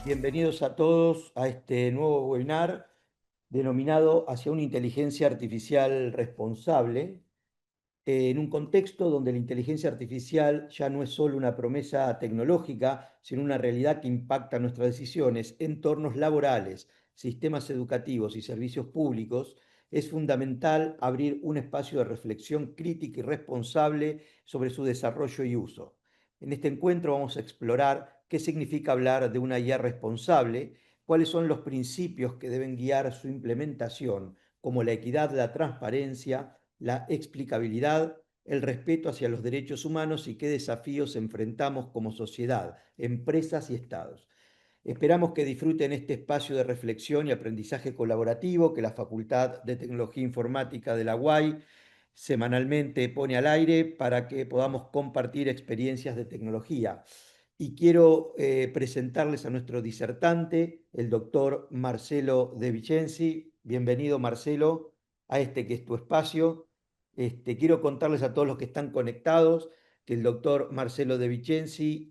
Bienvenidos a todos a este nuevo webinar denominado Hacia una inteligencia artificial responsable, en un contexto donde la inteligencia artificial ya no es solo una promesa tecnológica, sino una realidad que impacta nuestras decisiones, entornos laborales, sistemas educativos y servicios públicos. Es fundamental abrir un espacio de reflexión crítica y responsable sobre su desarrollo y uso. En este encuentro vamos a explorar qué significa hablar de una IA responsable, cuáles son los principios que deben guiar su implementación, como la equidad, la transparencia, la explicabilidad, el respeto hacia los derechos humanos y qué desafíos enfrentamos como sociedad, empresas y estados. Esperamos que disfruten este espacio de reflexión y aprendizaje colaborativo que la Facultad de Tecnología Informática de la UAI semanalmente pone al aire para que podamos compartir experiencias de tecnología. Y quiero presentarles a nuestro disertante, el doctor Marcelo De Vicenzi. Bienvenido, Marcelo, a este que es tu espacio. Quiero contarles a todos los que están conectados que el doctor Marcelo De Vicenzi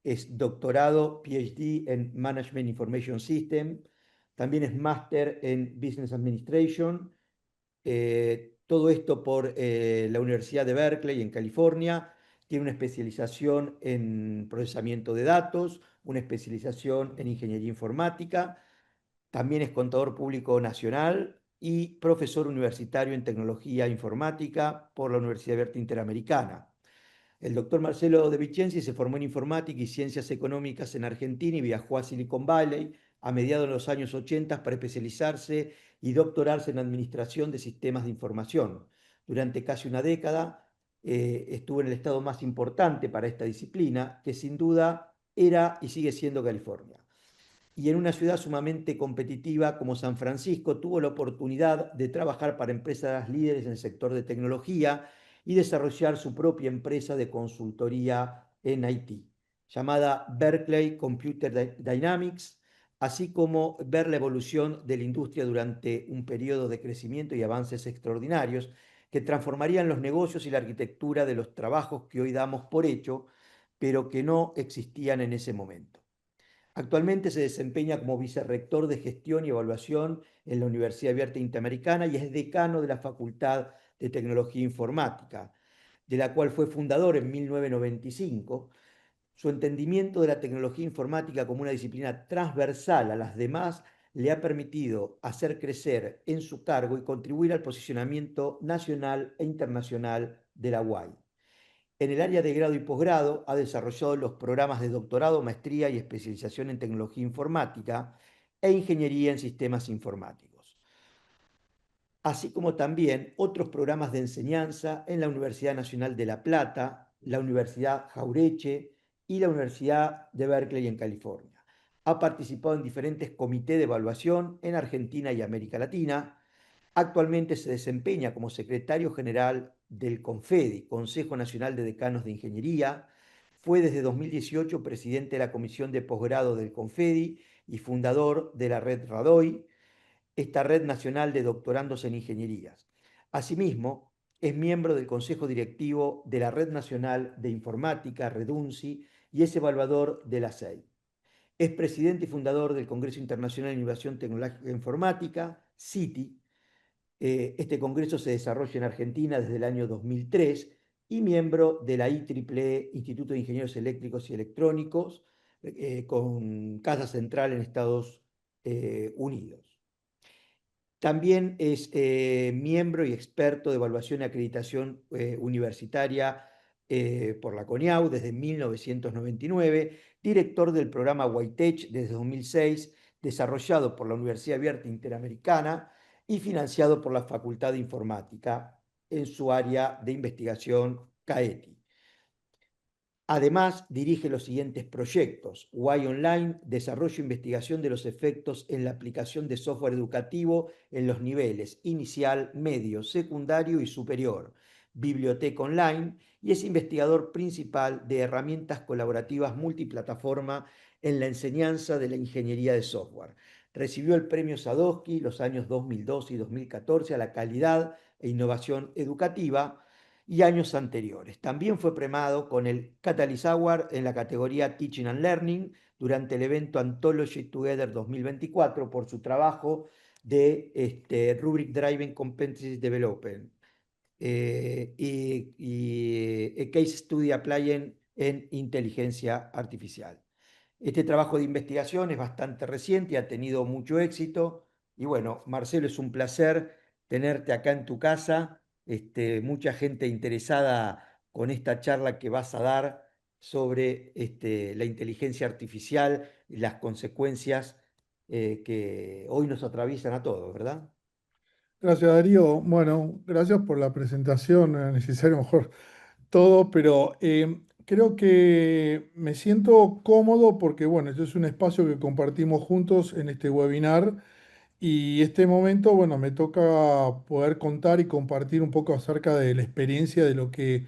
es doctorado, PhD en Management Information System, también es máster en Business Administration, todo esto por la Universidad de Berkeley en California. Tiene una especialización en procesamiento de datos, una especialización en ingeniería informática, también es contador público nacional y profesor universitario en tecnología informática por la Universidad Abierta Interamericana. El doctor Marcelo De Vicenzi se formó en informática y ciencias económicas en Argentina y viajó a Silicon Valley a mediados de los años 80 para especializarse y doctorarse en administración de sistemas de información. Durante casi una década estuvo en el estado más importante para esta disciplina, que sin duda era y sigue siendo California. Y en una ciudad sumamente competitiva como San Francisco, tuvo la oportunidad de trabajar para empresas líderes en el sector de tecnología y desarrollar su propia empresa de consultoría en IT, llamada Berkeley Computer Dynamics, así como ver la evolución de la industria durante un periodo de crecimiento y avances extraordinarios que transformarían los negocios y la arquitectura de los trabajos que hoy damos por hecho, pero que no existían en ese momento. Actualmente se desempeña como vicerrector de gestión y evaluación en la Universidad Abierta Interamericana y es decano de la Facultad de Tecnología Informática, de la cual fue fundador en 1995. Su entendimiento de la tecnología informática como una disciplina transversal a las demás le ha permitido hacer crecer en su cargo y contribuir al posicionamiento nacional e internacional de la UAI. En el área de grado y posgrado ha desarrollado los programas de doctorado, maestría y especialización en tecnología informática e ingeniería en sistemas informáticos, así como también otros programas de enseñanza en la Universidad Nacional de La Plata, la Universidad Jaureche y la Universidad de Berkeley en California. Ha participado en diferentes comités de evaluación en Argentina y América Latina. Actualmente se desempeña como secretario general del CONFEDI, Consejo Nacional de Decanos de Ingeniería. Fue desde 2018 presidente de la Comisión de Posgrado del CONFEDI y fundador de la red RADOI, esta red nacional de doctorandos en ingenierías. Asimismo, es miembro del Consejo Directivo de la Red Nacional de Informática, REDUNCI, y es evaluador de la SEI. Es presidente y fundador del Congreso Internacional de Innovación Tecnológica e Informática, CITI. Este congreso se desarrolla en Argentina desde el año 2003 y miembro de la IEEE, Instituto de Ingenieros Eléctricos y Electrónicos, con casa central en Estados Unidos. También es miembro y experto de evaluación y acreditación universitaria por la CONIAU desde 1999, director del programa WITECH desde 2006, desarrollado por la Universidad Abierta Interamericana y financiado por la Facultad de Informática en su área de investigación CAETI. Además, dirige los siguientes proyectos: WAI Online, desarrollo e investigación de los efectos en la aplicación de software educativo en los niveles inicial, medio, secundario y superior. Biblioteca Online, y es investigador principal de herramientas colaborativas multiplataforma en la enseñanza de la ingeniería de software. Recibió el premio Sadowski los años 2012 y 2014 a la calidad e innovación educativa y años anteriores. También fue premiado con el Catalyst Award en la categoría Teaching and Learning durante el evento Anthology Together 2024 por su trabajo de Rubric Driven Competency Development y Case Study Applying en inteligencia artificial. Este trabajo de investigación es bastante reciente y ha tenido mucho éxito. Y bueno, Marcelo, es un placer tenerte acá en tu casa. Mucha gente interesada con esta charla que vas a dar sobre la inteligencia artificial y las consecuencias que hoy nos atraviesan a todos, ¿verdad? Gracias, Darío. Bueno, gracias por la presentación. No era necesario mejor todo, pero creo que me siento cómodo porque, bueno, este es un espacio que compartimos juntos en este webinar y este momento, bueno, me toca poder contar y compartir un poco acerca de la experiencia de lo que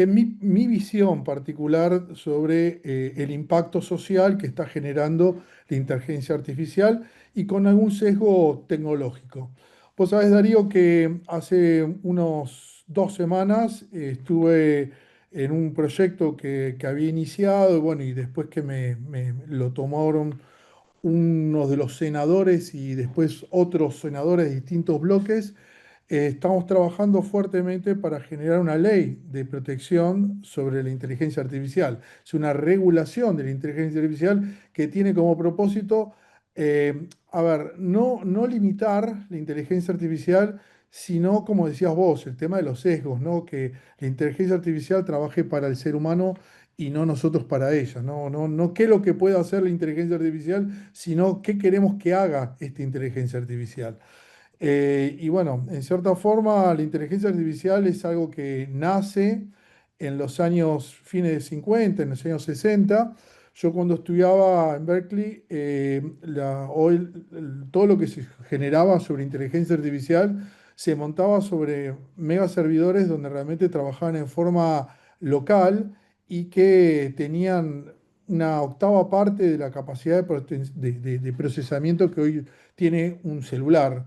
mi visión particular sobre el impacto social que está generando la inteligencia artificial y con algún sesgo tecnológico. Vos sabés, Darío, que hace unos 2 semanas estuve en un proyecto que había iniciado, y bueno, y después que me lo tomaron uno de los senadores y después otros senadores de distintos bloques, estamos trabajando fuertemente para generar una ley de protección sobre la inteligencia artificial. Es una regulación de la inteligencia artificial que tiene como propósito, a ver, no limitar la inteligencia artificial, sino, como decías vos, el tema de los sesgos, ¿no? Que la inteligencia artificial trabaje para el ser humano y no nosotros para ella. No qué es lo que puede hacer la inteligencia artificial, sino qué queremos que haga esta inteligencia artificial. Y bueno, en cierta forma, la inteligencia artificial es algo que nace en los años fines de 50, en los años 60. Yo cuando estudiaba en Berkeley, hoy todo lo que se generaba sobre inteligencia artificial se montaba sobre mega servidores donde realmente trabajaban en forma local y que tenían una octava parte de la capacidad de procesamiento que hoy tiene un celular.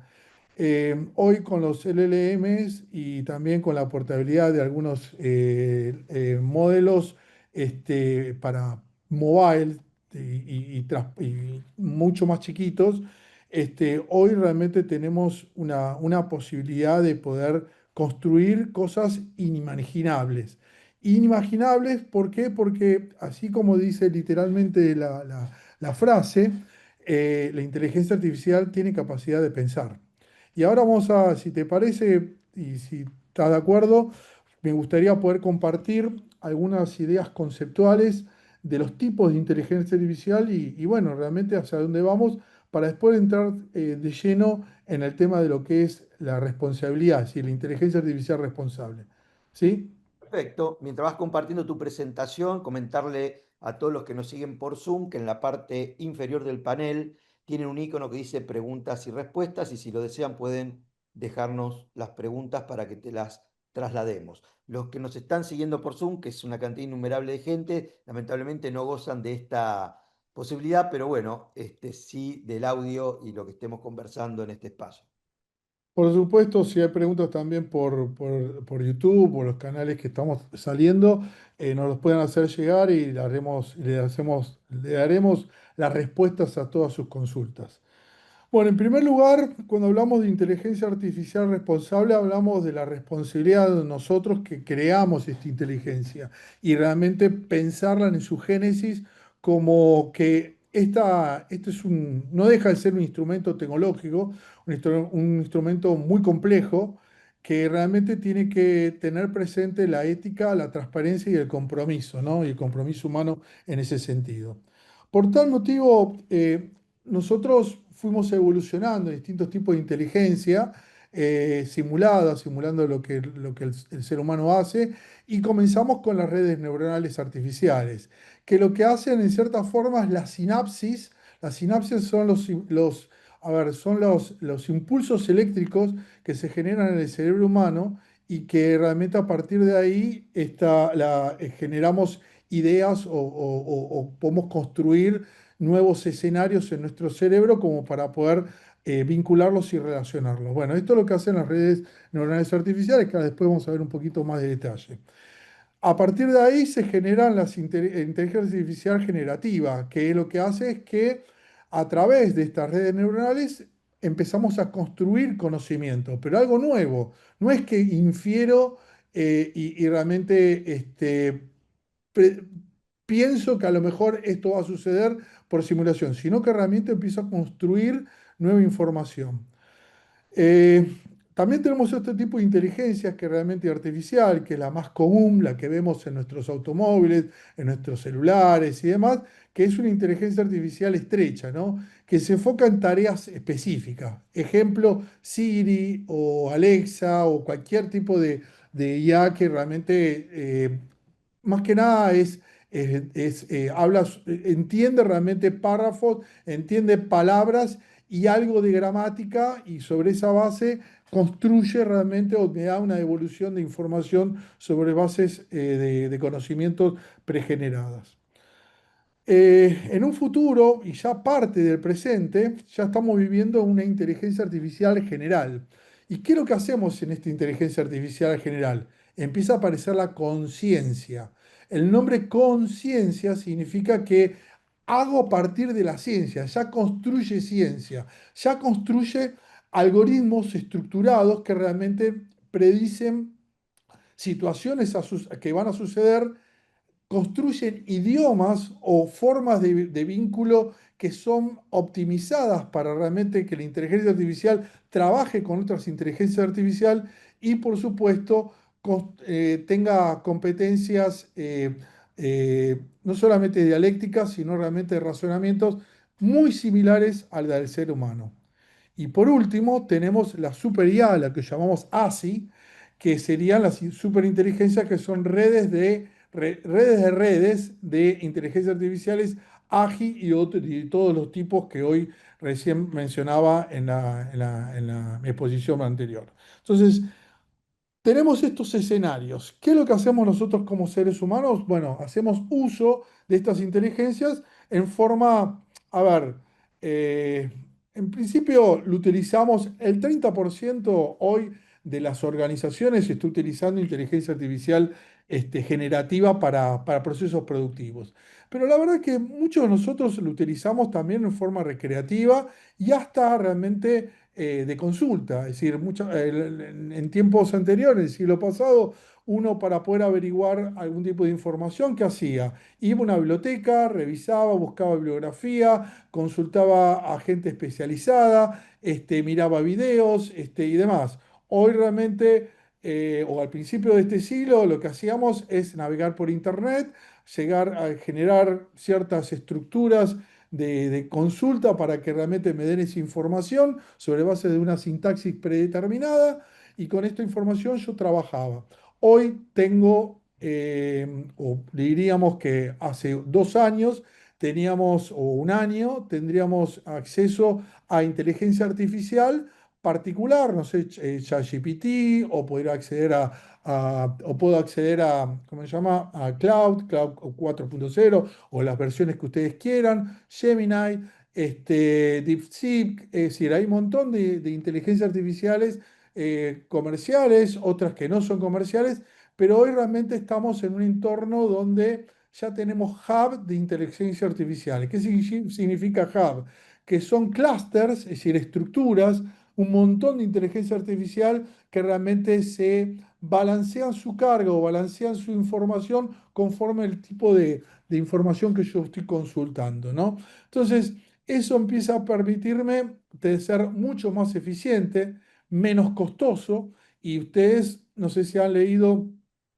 Hoy con los LLMs y también con la portabilidad de algunos modelos para mobile y mucho más chiquitos, hoy realmente tenemos una posibilidad de poder construir cosas inimaginables. Inimaginables, ¿por qué? Porque así como dice literalmente la frase, la inteligencia artificial tiene capacidad de pensar. Y ahora vamos a, si te parece y si estás de acuerdo, me gustaría poder compartir algunas ideas conceptuales de los tipos de inteligencia artificial y bueno, realmente hacia dónde vamos para después entrar de lleno en el tema de lo que es la responsabilidad, es decir, la inteligencia artificial responsable. ¿Sí? Perfecto. Mientras vas compartiendo tu presentación, comentarle a todos los que nos siguen por Zoom que en la parte inferior del panel tienen un icono que dice preguntas y respuestas y si lo desean pueden dejarnos las preguntas para que te las traslademos. Los que nos están siguiendo por Zoom, que es una cantidad innumerable de gente, lamentablemente no gozan de esta posibilidad, pero bueno, sí del audio y lo que estemos conversando en este espacio. Por supuesto, si hay preguntas también por YouTube, por los canales que estamos saliendo, nos los pueden hacer llegar y le daremos las respuestas a todas sus consultas. Bueno, en primer lugar, cuando hablamos de inteligencia artificial responsable, hablamos de la responsabilidad de nosotros que creamos esta inteligencia y realmente pensarla en su génesis como que este no deja de ser un instrumento tecnológico, un instrumento muy complejo que realmente tiene que tener presente la ética, la transparencia y el compromiso, ¿no? Y el compromiso humano en ese sentido. Por tal motivo, nosotros fuimos evolucionando en distintos tipos de inteligencia simulando lo que el ser humano hace, y comenzamos con las redes neuronales artificiales, que lo que hacen en cierta forma es las sinapsis son los impulsos eléctricos que se generan en el cerebro humano y que realmente a partir de ahí generamos ideas o podemos construir nuevos escenarios en nuestro cerebro como para poder vincularlos y relacionarlos. Bueno, esto es lo que hacen las redes neuronales artificiales, que ahora después vamos a ver un poquito más de detalle. A partir de ahí se generan las inteligencia artificial generativa, que lo que hace es que a través de estas redes neuronales empezamos a construir conocimiento, pero algo nuevo. No es que infiero y realmente pre- pienso que a lo mejor esto va a suceder por simulación, sino que realmente empiezo a construir nueva información. Eh, También tenemos este tipo de inteligencia que es realmente artificial, que es la más común, la que vemos en nuestros automóviles, en nuestros celulares y demás, que es una inteligencia artificial estrecha, ¿no? Que se enfoca en tareas específicas. Ejemplo, Siri o Alexa o cualquier tipo de IA que realmente más que nada entiende realmente párrafos, entiende palabras y algo de gramática y sobre esa base construye realmente o me da una devolución de información sobre bases de conocimientos pregeneradas. En un futuro, y ya parte del presente, ya estamos viviendo una inteligencia artificial general. ¿Y qué es lo que hacemos en esta inteligencia artificial general? Empieza a aparecer la conciencia. El nombre conciencia significa que hago a partir de la ciencia, ya construye ciencia, ya construye algoritmos estructurados que realmente predicen situaciones que van a suceder, construyen idiomas o formas de vínculo que son optimizadas para realmente que la inteligencia artificial trabaje con otras inteligencias artificiales y por supuesto tenga competencias no solamente dialécticas, sino realmente de razonamientos muy similares al del ser humano. Y por último, tenemos la super IA, la que llamamos ASI, que serían las superinteligencias, que son redes de inteligencia artificiales, AGI y todos los tipos que hoy recién mencionaba en la exposición anterior. Entonces, tenemos estos escenarios. ¿Qué es lo que hacemos nosotros como seres humanos? Bueno, hacemos uso de estas inteligencias en forma, a ver, eh, en principio lo utilizamos, el 30% hoy de las organizaciones está utilizando inteligencia artificial generativa para procesos productivos. Pero la verdad es que muchos de nosotros lo utilizamos también en forma recreativa y hasta realmente de consulta. Es decir, en tiempos anteriores, el siglo pasado, uno para poder averiguar algún tipo de información, ¿qué hacía? Iba a una biblioteca, revisaba, buscaba bibliografía, consultaba a gente especializada, miraba videos y demás. Hoy realmente, o al principio de este siglo, lo que hacíamos es navegar por Internet, llegar a generar ciertas estructuras de consulta para que realmente me den esa información sobre base de una sintaxis predeterminada y con esta información yo trabajaba. Hoy tengo, o diríamos que hace 2 años teníamos, o un año, tendríamos acceso a inteligencia artificial particular, no sé, ChatGPT, o poder acceder o puedo acceder a, ¿cómo se llama? A Cloud 4.0 o las versiones que ustedes quieran, Gemini, DeepSeek, es decir, hay un montón de inteligencias artificiales comerciales, otras que no son comerciales, pero hoy realmente estamos en un entorno donde ya tenemos hub de inteligencia artificial. ¿Qué significa hub? Que son clusters, es decir, estructuras, un montón de inteligencia artificial que realmente se balancean su carga o balancean su información conforme el tipo de información que yo estoy consultando, ¿no? Entonces, eso empieza a permitirme de ser mucho más eficiente, menos costoso, y ustedes, no sé si han leído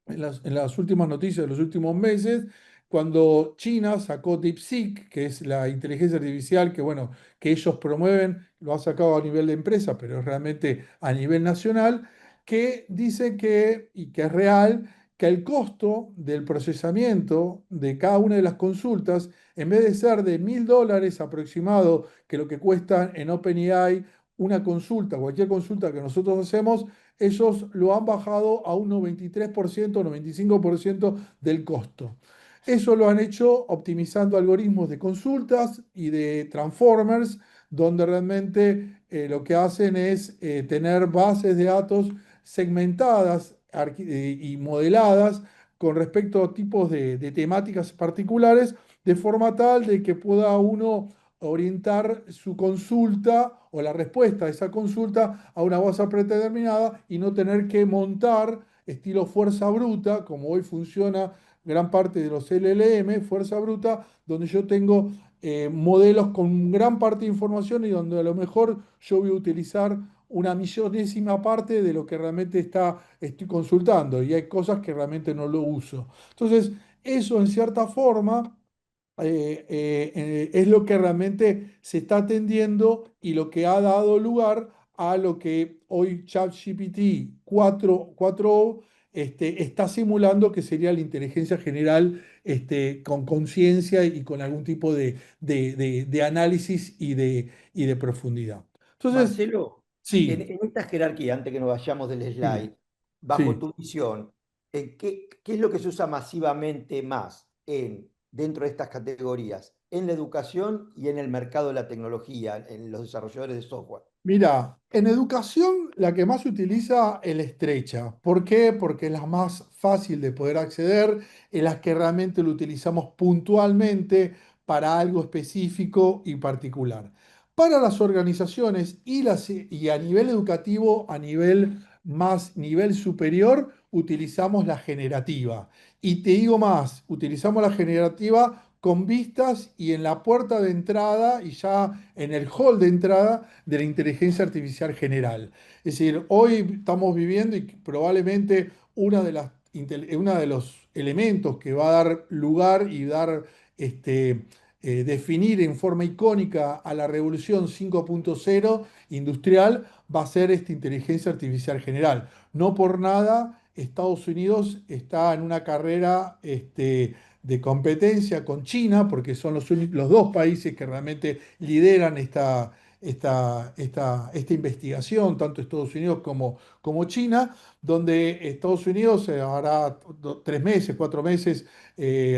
en las últimas noticias de los últimos meses, cuando China sacó DeepSeek, que es la inteligencia artificial que, bueno, que ellos promueven, lo ha sacado a nivel de empresa, pero es realmente a nivel nacional, que dice que, y que es real, que el costo del procesamiento de cada una de las consultas, en vez de ser de $1.000 aproximado, que lo que cuesta en OpenAI una consulta, cualquier consulta que nosotros hacemos, ellos lo han bajado a un 93%, 95% del costo. Eso lo han hecho optimizando algoritmos de consultas y de transformers donde realmente lo que hacen es tener bases de datos segmentadas y modeladas con respecto a tipos de temáticas particulares, de forma tal de que pueda uno orientar su consulta o la respuesta a esa consulta a una base predeterminada y no tener que montar estilo fuerza bruta, como hoy funciona gran parte de los LLM, fuerza bruta, donde yo tengo modelos con gran parte de información y donde a lo mejor yo voy a utilizar una millonésima parte de lo que realmente estoy consultando y hay cosas que realmente no lo uso. Entonces, eso en cierta forma es lo que realmente se está atendiendo y lo que ha dado lugar a lo que hoy ChatGPT 4.0 está simulando que sería la inteligencia general con conciencia y con algún tipo de análisis y de profundidad. Entonces, Marcelo, sí, en esta jerarquía, antes que nos vayamos del sí, slide, bajo sí. tu visión, ¿qué es lo que se usa masivamente más dentro de estas categorías? En la educación y en el mercado de la tecnología, en los desarrolladores de software. Mira, en educación la que más se utiliza es la estrecha. ¿Por qué? Porque es la más fácil de poder acceder, es la que realmente lo utilizamos puntualmente para algo específico y particular. Para las organizaciones y a nivel educativo, a nivel superior, utilizamos la generativa. Y te digo más, utilizamos la generativa con vistas y en la puerta de entrada y ya en el hall de entrada de la inteligencia artificial general. Es decir, hoy estamos viviendo y probablemente una de los elementos que va a dar lugar y definir en forma icónica a la revolución 5.0 industrial va a ser esta inteligencia artificial general. No por nada Estados Unidos está en una carrera de competencia con China, porque son los dos países que realmente lideran esta investigación, tanto Estados Unidos como China, donde Estados Unidos hará 3 meses, 4 meses,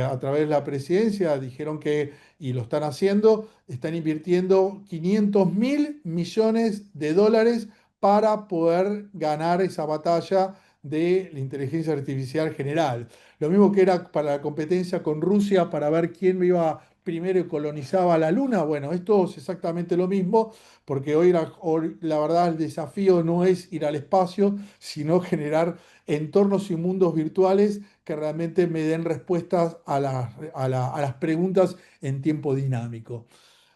a través de la presidencia, dijeron que, y lo están haciendo, están invirtiendo 500.000 millones de dólares para poder ganar esa batalla de la inteligencia artificial general. Lo mismo que era para la competencia con Rusia para ver quién iba primero y colonizaba la Luna. Bueno, esto es exactamente lo mismo, porque hoy la verdad el desafío no es ir al espacio, sino generar entornos y mundos virtuales que realmente me den respuestas a las preguntas en tiempo dinámico.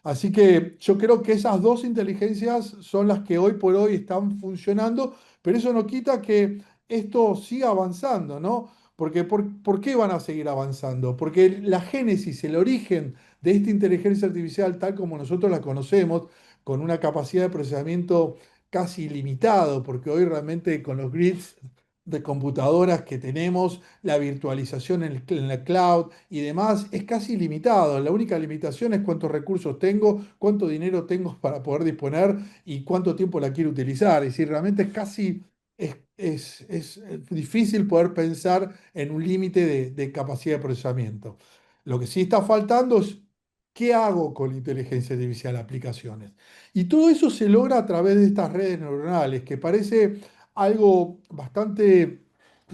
Así que yo creo que esas dos inteligencias son las que hoy por hoy están funcionando, pero eso no quita que esto siga avanzando, ¿no? Porque ¿por qué van a seguir avanzando? Porque la génesis, el origen de esta inteligencia artificial, tal como nosotros la conocemos, con una capacidad de procesamiento casi ilimitado, porque hoy realmente con los grids de computadoras que tenemos, la virtualización en la cloud y demás, es casi ilimitado. La única limitación es cuántos recursos tengo, cuánto dinero tengo para poder disponer y cuánto tiempo la quiero utilizar. Es decir, realmente es difícil poder pensar en un límite de capacidad de procesamiento. Lo que sí está faltando es qué hago con la inteligencia artificial, aplicaciones. Y todo eso se logra a través de estas redes neuronales, que parece algo bastante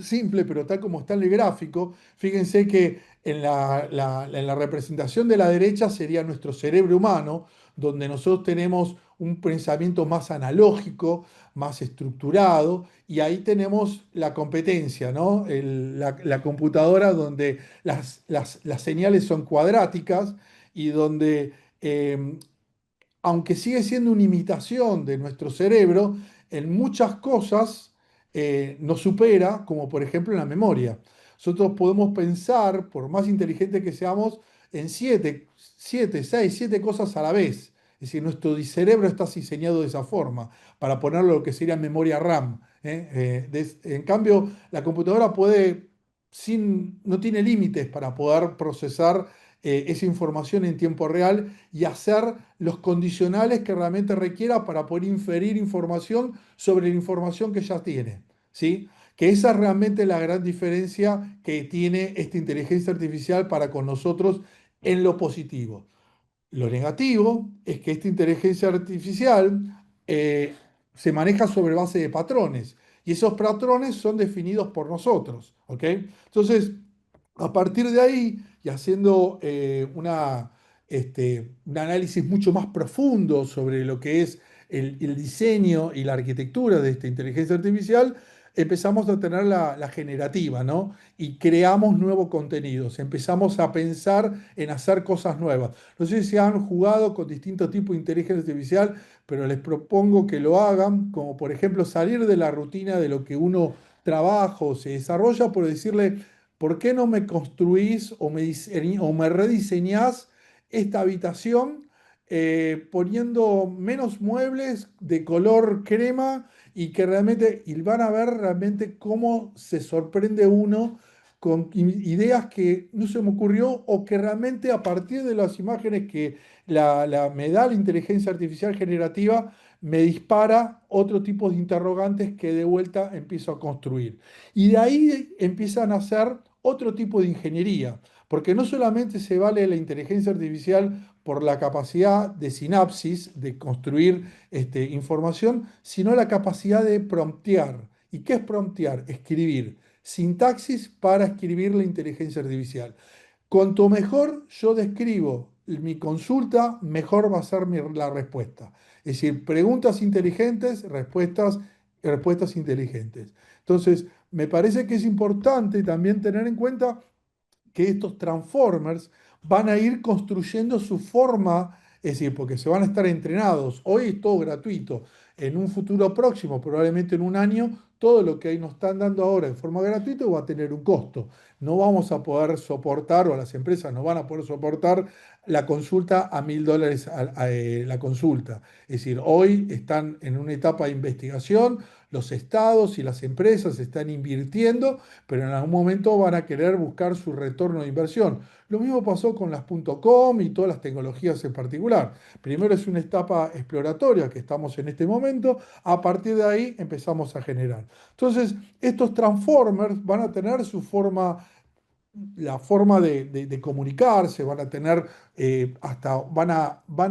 simple, pero tal como está en el gráfico, fíjense que en la representación de la derecha sería nuestro cerebro humano, donde nosotros tenemos un pensamiento más analógico, más estructurado, y ahí tenemos la competencia, ¿no? La computadora donde las señales son cuadráticas y donde aunque sigue siendo una imitación de nuestro cerebro, en muchas cosas nos supera, como por ejemplo en la memoria. Nosotros podemos pensar, por más inteligente que seamos, en siete cosas a la vez. Es decir, nuestro cerebro está diseñado de esa forma, para ponerlo lo que sería memoria RAM. En cambio, la computadora no tiene límites para poder procesar esa información en tiempo real y hacer los condicionales que realmente requiera para poder inferir información sobre la información que ya tiene, ¿sí? Que esa es realmente la gran diferencia que tiene esta inteligencia artificial para con nosotros en lo positivo. Lo negativo es que esta inteligencia artificial eh, se maneja sobre base de patrones y esos patrones son definidos por nosotros, ¿ok? Entonces, a partir de ahí y haciendo un análisis mucho más profundo sobre lo que es el diseño y la arquitectura de esta inteligencia artificial, empezamos a tener la generativa, ¿no? Y creamos nuevos contenidos, empezamos a pensar en hacer cosas nuevas. No sé si han jugado con distintos tipos de inteligencia artificial, pero les propongo que lo hagan, como por ejemplo salir de la rutina de lo que uno trabaja o se desarrolla, por decirle, ¿por qué no me construís o me rediseñás esta habitación poniendo menos muebles de color crema y que realmente, y van a ver realmente cómo se sorprende uno con ideas que no se me ocurrió o que realmente a partir de las imágenes que me da la inteligencia artificial generativa, me dispara otro tipo de interrogantes que de vuelta empiezo a construir. Y de ahí empiezan a hacer otro tipo de ingeniería, porque no solamente se vale la inteligencia artificial por la capacidad de sinapsis, de construir información, sino la capacidad de promptear. ¿Y qué es promptear? Escribir. Sintaxis para escribir la inteligencia artificial. Cuanto mejor yo describo mi consulta, mejor va a ser la respuesta. Es decir, preguntas inteligentes, respuestas inteligentes. Entonces, me parece que es importante también tener en cuenta que estos transformers van a ir construyendo su forma, es decir, porque se van a estar entrenados. Hoy es todo gratuito. En un futuro próximo, probablemente en un año, todo lo que ahí nos están dando ahora en forma gratuita va a tener un costo. No vamos a poder soportar, o las empresas no van a poder soportar la consulta a $1000 la consulta. Es decir, hoy están en una etapa de investigación, los estados y las empresas están invirtiendo, pero en algún momento van a querer buscar su retorno de inversión. Lo mismo pasó con las .com y todas las tecnologías en particular. Primero es una etapa exploratoria que estamos en este momento, a partir de ahí empezamos a generar. Entonces, estos transformers van a tener su forma, la forma de comunicarse, van a tener van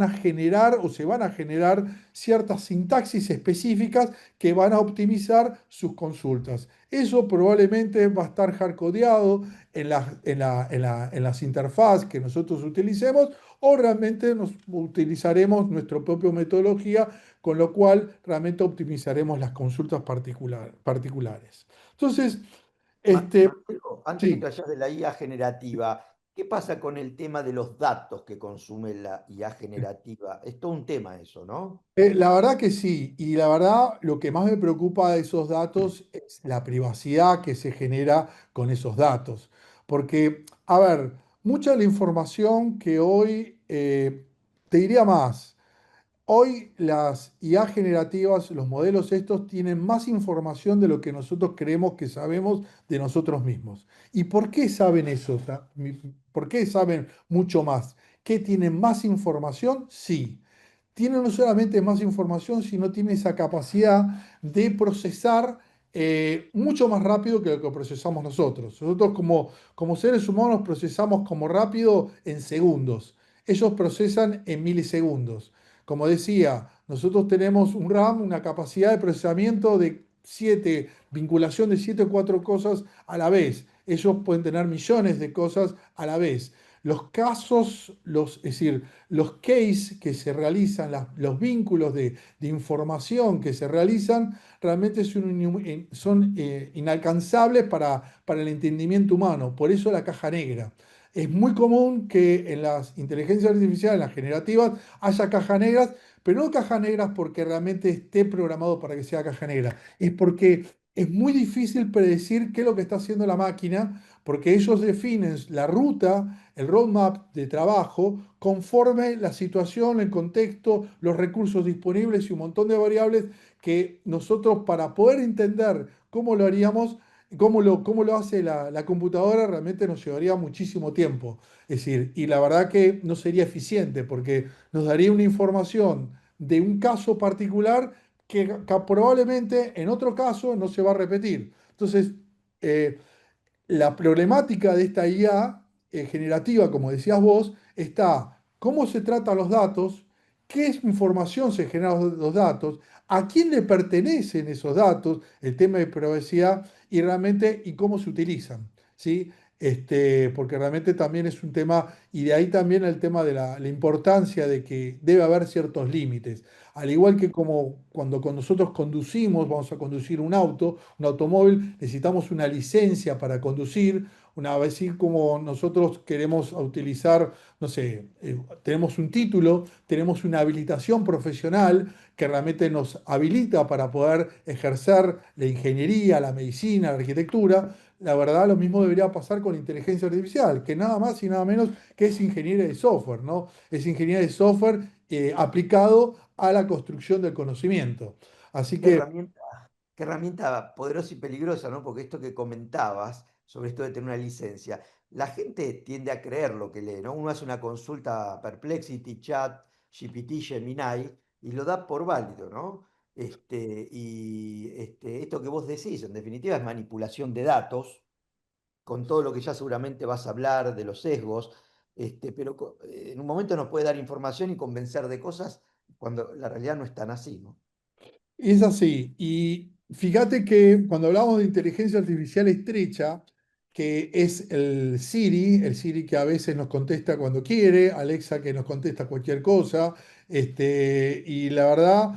a generar o se van a generar ciertas sintaxis específicas que van a optimizar sus consultas. Eso probablemente va a estar hardcodeado en las interfaces que nosotros utilicemos o realmente nos utilizaremos nuestra propia metodología, con lo cual realmente optimizaremos las consultas particulares. Entonces, Marcelo, antes de que sí. vayas de la IA generativa, ¿qué pasa con el tema de los datos que consume la IA generativa? Es todo un tema eso, ¿no? La verdad que sí, y la verdad lo que más me preocupa de esos datos es la privacidad que se genera con esos datos. Porque, a ver, mucha de la información que hoy, te diría más, hoy las IA generativas, los modelos estos, tienen más información de lo que nosotros creemos que sabemos de nosotros mismos. ¿Y por qué saben eso? ¿Por qué saben mucho más? ¿Qué tienen más información? Sí, tiene no solamente más información, sino tiene esa capacidad de procesar mucho más rápido que lo que procesamos nosotros. Nosotros como seres humanos procesamos como rápido en segundos. Ellos procesan en milisegundos. Como decía, nosotros tenemos un RAM, una capacidad de procesamiento de 7, vinculación de 7 o 4 cosas a la vez. Ellos pueden tener millones de cosas a la vez. Los casos, es decir, los cases que se realizan, los vínculos de información que se realizan, realmente son inalcanzables para el entendimiento humano. Por eso la caja negra. Es muy común que en las inteligencias artificiales, en las generativas, haya cajas negras, pero no cajas negras porque realmente esté programado para que sea caja negra. Es porque es muy difícil predecir qué es lo que está haciendo la máquina, porque ellos definen la ruta, el roadmap de trabajo, conforme la situación, el contexto, los recursos disponibles y un montón de variables que nosotros, para poder entender cómo lo haríamos, cómo lo hace la computadora, realmente nos llevaría muchísimo tiempo. Es decir, y la verdad que no sería eficiente porque nos daría una información de un caso particular que probablemente en otro caso no se va a repetir. Entonces, eh, la problemática de esta IA generativa, como decías vos, está cómo se tratan los datos, qué información se genera de los datos, a quién le pertenecen esos datos, el tema de privacidad y realmente y cómo se utilizan, ¿sí? Porque realmente también es un tema, y de ahí también el tema de la importancia de que debe haber ciertos límites. Al igual que como cuando nosotros conducimos, vamos a conducir un auto, un automóvil, necesitamos una licencia para conducir, una vez así como nosotros queremos utilizar, no sé, tenemos un título, tenemos una habilitación profesional que realmente nos habilita para poder ejercer la ingeniería, la medicina, la arquitectura. La verdad, lo mismo debería pasar con la inteligencia artificial, que nada más y nada menos que es ingeniería de software, ¿no? Es ingeniería de software aplicado a la construcción del conocimiento. Así Qué que herramienta, qué herramienta poderosa y peligrosa, ¿no? Porque esto que comentabas sobre esto de tener una licencia, la gente tiende a creer lo que lee, ¿no? Uno hace una consulta Perplexity, Chat, GPT, Gemini y lo da por válido, ¿no? Esto que vos decís, en definitiva, es manipulación de datos, con todo lo que ya seguramente vas a hablar de los sesgos, pero en un momento nos puede dar información y convencer de cosas cuando la realidad no es tan así, ¿no? es así. Y fíjate que cuando hablamos de inteligencia artificial estrecha, que es el Siri que a veces nos contesta cuando quiere, Alexa que nos contesta cualquier cosa, y la verdad,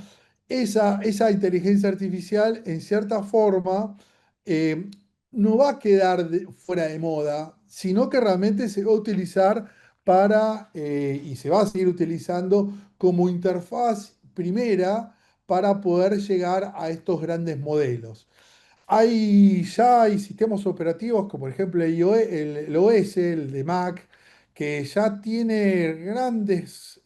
esa inteligencia artificial en cierta forma eh, no va a quedar fuera de moda, sino que realmente se va a utilizar y se va a seguir utilizando como interfaz primera para poder llegar a estos grandes modelos. Ya hay sistemas operativos como por ejemplo el OS, el de Mac, que ya tiene grandes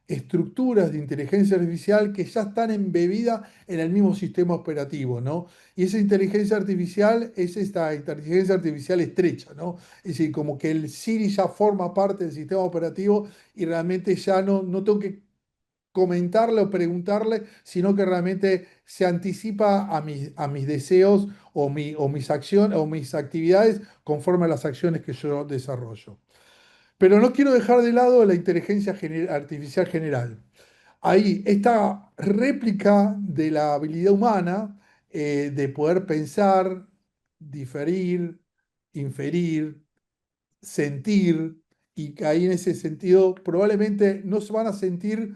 estructuras de inteligencia artificial que ya están embebidas en el mismo sistema operativo, ¿no? Y esa inteligencia artificial es esta inteligencia artificial estrecha, ¿no? Es decir, como que el Siri ya forma parte del sistema operativo y realmente ya no tengo que comentarle o preguntarle, sino que realmente se anticipa a mis deseos o mis acciones o mis actividades conforme a las acciones que yo desarrollo. Pero no quiero dejar de lado la inteligencia artificial general. Ahí, esta réplica de la habilidad humana de poder pensar, diferir, inferir, sentir, y que ahí en ese sentido probablemente no se van a sentir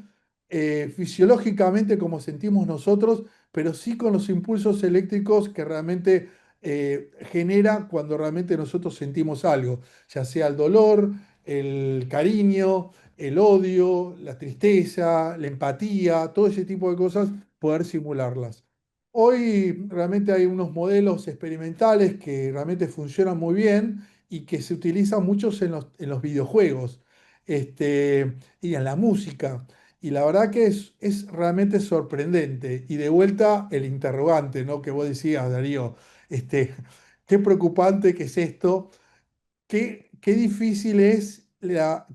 fisiológicamente como sentimos nosotros, pero sí con los impulsos eléctricos que realmente genera cuando realmente nosotros sentimos algo, ya sea el dolor, el cariño, el odio, la tristeza, la empatía, todo ese tipo de cosas, poder simularlas. Hoy realmente hay unos modelos experimentales que realmente funcionan muy bien y que se utilizan muchos en los videojuegos y en la música. Y la verdad que es realmente sorprendente. Y de vuelta el interrogante, ¿no? Que vos decías, Darío, este, qué preocupante que es esto, qué difícil es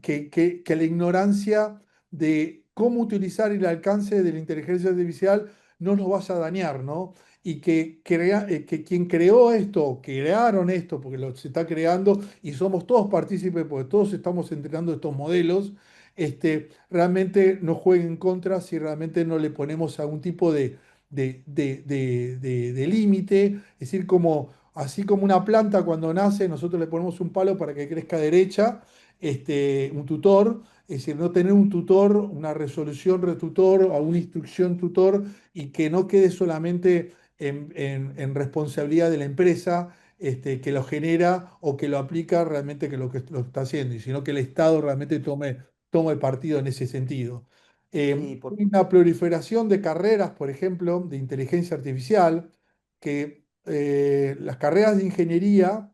que la ignorancia de cómo utilizar el alcance de la inteligencia artificial no nos vaya a dañar, ¿no? Y que quien creó esto, crearon esto, porque se está creando y somos todos partícipes, porque todos estamos entrenando estos modelos, realmente nos juegue en contra si realmente no le ponemos algún tipo de límite, es decir, así como una planta cuando nace, nosotros le ponemos un palo para que crezca derecha, un tutor, es decir, no tener un tutor, una resolución retutor o una instrucción tutor y que no quede solamente en responsabilidad de la empresa que lo genera o que lo aplica realmente que lo está haciendo, y sino que el Estado realmente tome partido en ese sentido. Sí, Hay una proliferación de carreras, por ejemplo, de inteligencia artificial, que las carreras de ingeniería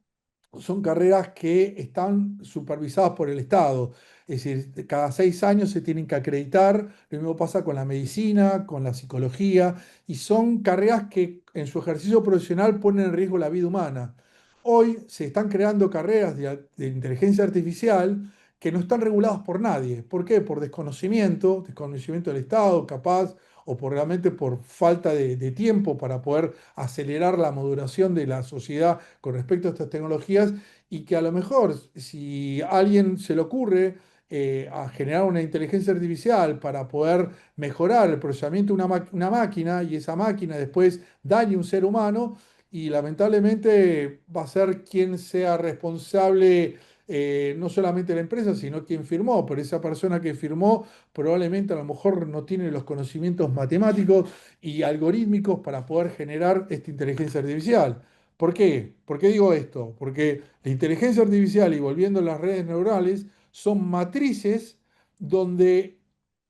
son carreras que están supervisadas por el Estado. Es decir, cada 6 años se tienen que acreditar. Lo mismo pasa con la medicina, con la psicología, y son carreras que en su ejercicio profesional ponen en riesgo la vida humana. Hoy se están creando carreras de inteligencia artificial que no están reguladas por nadie. ¿Por qué? Por desconocimiento del Estado, capaz, o realmente por falta de tiempo para poder acelerar la maduración de la sociedad con respecto a estas tecnologías, y que a lo mejor si a alguien se le ocurre a generar una inteligencia artificial para poder mejorar el procesamiento de una máquina y esa máquina después dañe a un ser humano y lamentablemente va a ser quien sea responsable, no solamente la empresa, sino quien firmó, pero esa persona que firmó probablemente a lo mejor no tiene los conocimientos matemáticos y algorítmicos para poder generar esta inteligencia artificial. ¿Por qué? ¿Por qué digo esto? Porque la inteligencia artificial y volviendo a las redes neurales son matrices donde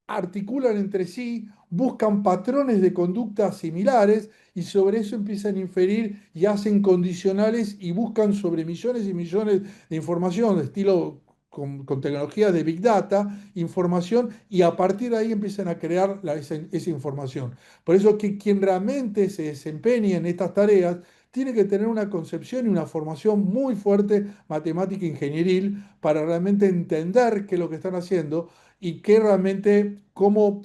articulan entre sí, buscan patrones de conducta similares y sobre eso empiezan a inferir y hacen condicionales y buscan sobre millones y millones de información, de estilo con tecnologías de Big Data, información, y a partir de ahí empiezan a crear esa información. Por eso que quien realmente se desempeñe en estas tareas tiene que tener una concepción y una formación muy fuerte matemática e ingenieril para realmente entender qué es lo que están haciendo y qué realmente, cómo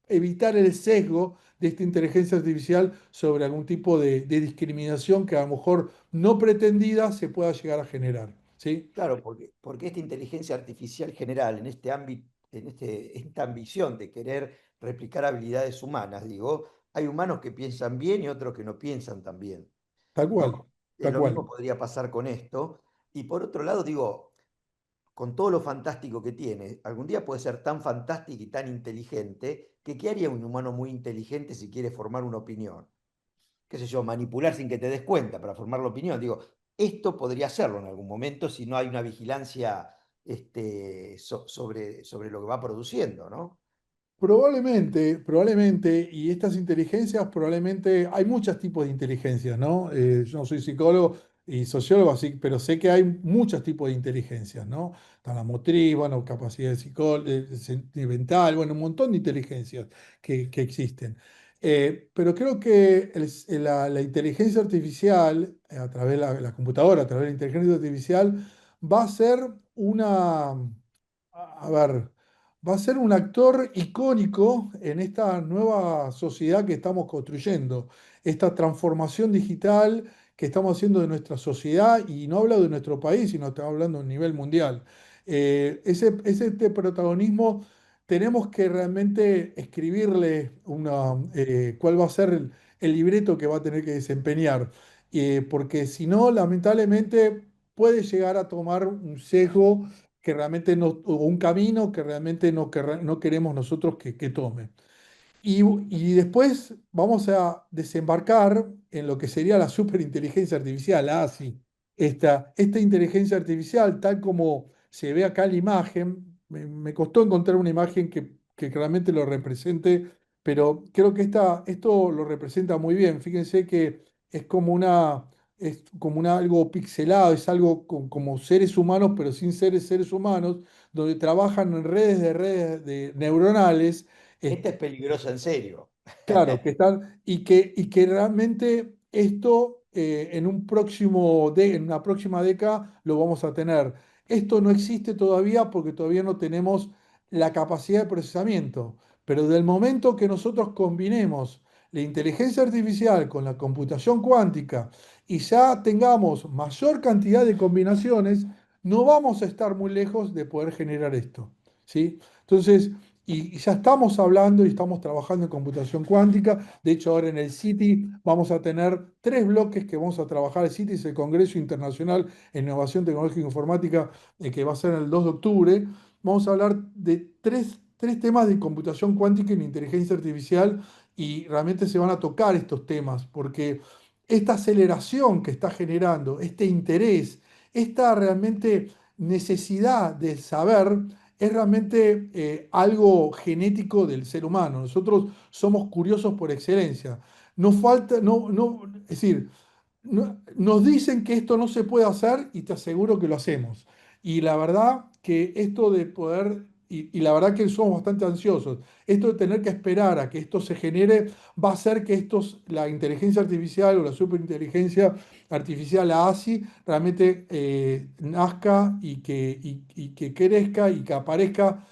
evitar el sesgo de esta inteligencia artificial sobre algún tipo de discriminación que a lo mejor no pretendida se pueda llegar a generar. ¿Sí? Claro, porque esta inteligencia artificial general, en este ámbito, esta ambición de querer replicar habilidades humanas, digo, hay humanos que piensan bien y otros que no piensan tan bien, Tal cual, ¿no? tal Lo cual. mismo podría pasar con esto. Y por otro lado, digo, con todo lo fantástico que tiene, algún día puede ser tan fantástico y tan inteligente que ¿qué haría un humano muy inteligente si quiere formar una opinión? Qué sé yo, manipular sin que te des cuenta para formar la opinión. Digo, esto podría hacerlo en algún momento si no hay una vigilancia sobre lo que va produciendo, ¿no? Probablemente, probablemente, y estas inteligencias, probablemente, hay muchos tipos de inteligencias, ¿no? Yo no soy psicólogo y sociólogo, así, pero sé que hay muchos tipos de inteligencias, ¿no? Está la motriz, bueno, capacidad sentimental, bueno, un montón de inteligencias que existen. Pero creo que la inteligencia artificial, a través de la computadora, a través de la inteligencia artificial, va a ser una, a ver, va a ser un actor icónico en esta nueva sociedad que estamos construyendo, esta transformación digital que estamos haciendo de nuestra sociedad, y no hablo de nuestro país, sino estamos hablando a nivel mundial. Este protagonismo tenemos que realmente escribirle cuál va a ser el libreto que va a tener que desempeñar, porque si no, lamentablemente puede llegar a tomar un sesgo que realmente no, o un camino que realmente no queremos nosotros que tome. Y después vamos a desembarcar en lo que sería la superinteligencia artificial, la ASI. Esta inteligencia artificial, tal como se ve acá en la imagen, me costó encontrar una imagen que realmente lo represente, pero creo que esto lo representa muy bien. Fíjense que es como algo pixelado, es algo como seres humanos, pero sin ser seres humanos, donde trabajan en redes neuronales. Esta este, es peligrosa en serio. Claro, que están, y que realmente esto en una próxima década lo vamos a tener. Esto no existe todavía porque todavía no tenemos la capacidad de procesamiento, pero del momento que nosotros combinemos la inteligencia artificial con la computación cuántica y ya tengamos mayor cantidad de combinaciones, no vamos a estar muy lejos de poder generar esto, ¿sí? Entonces, y ya estamos hablando y estamos trabajando en computación cuántica. De hecho, ahora en el CITI vamos a tener 3 bloques que vamos a trabajar. El CITI es el Congreso Internacional en Innovación Tecnológica e Informática, que va a ser el 2 de octubre. Vamos a hablar de tres temas de computación cuántica y inteligencia artificial, y realmente se van a tocar estos temas porque esta aceleración que está generando, este interés, esta realmente necesidad de saber es realmente algo genético del ser humano. Nosotros somos curiosos por excelencia. Nos falta, es decir, nos dicen que esto no se puede hacer y te aseguro que lo hacemos. Y la verdad que esto de poder, y la verdad que somos bastante ansiosos, esto de tener que esperar a que esto se genere, va a hacer que la inteligencia artificial o la superinteligencia artificial, la ASI, realmente nazca y que crezca y que aparezca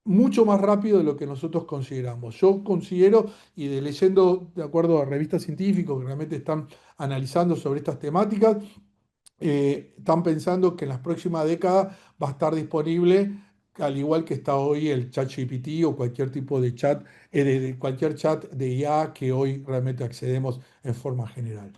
mucho más rápido de lo que nosotros consideramos. Yo considero, y leyendo de acuerdo a revistas científicas que realmente están analizando sobre estas temáticas, están pensando que en las próximas décadas va a estar disponible, al igual que está hoy el ChatGPT o cualquier tipo de chat, de cualquier chat de IA que hoy realmente accedemos en forma general.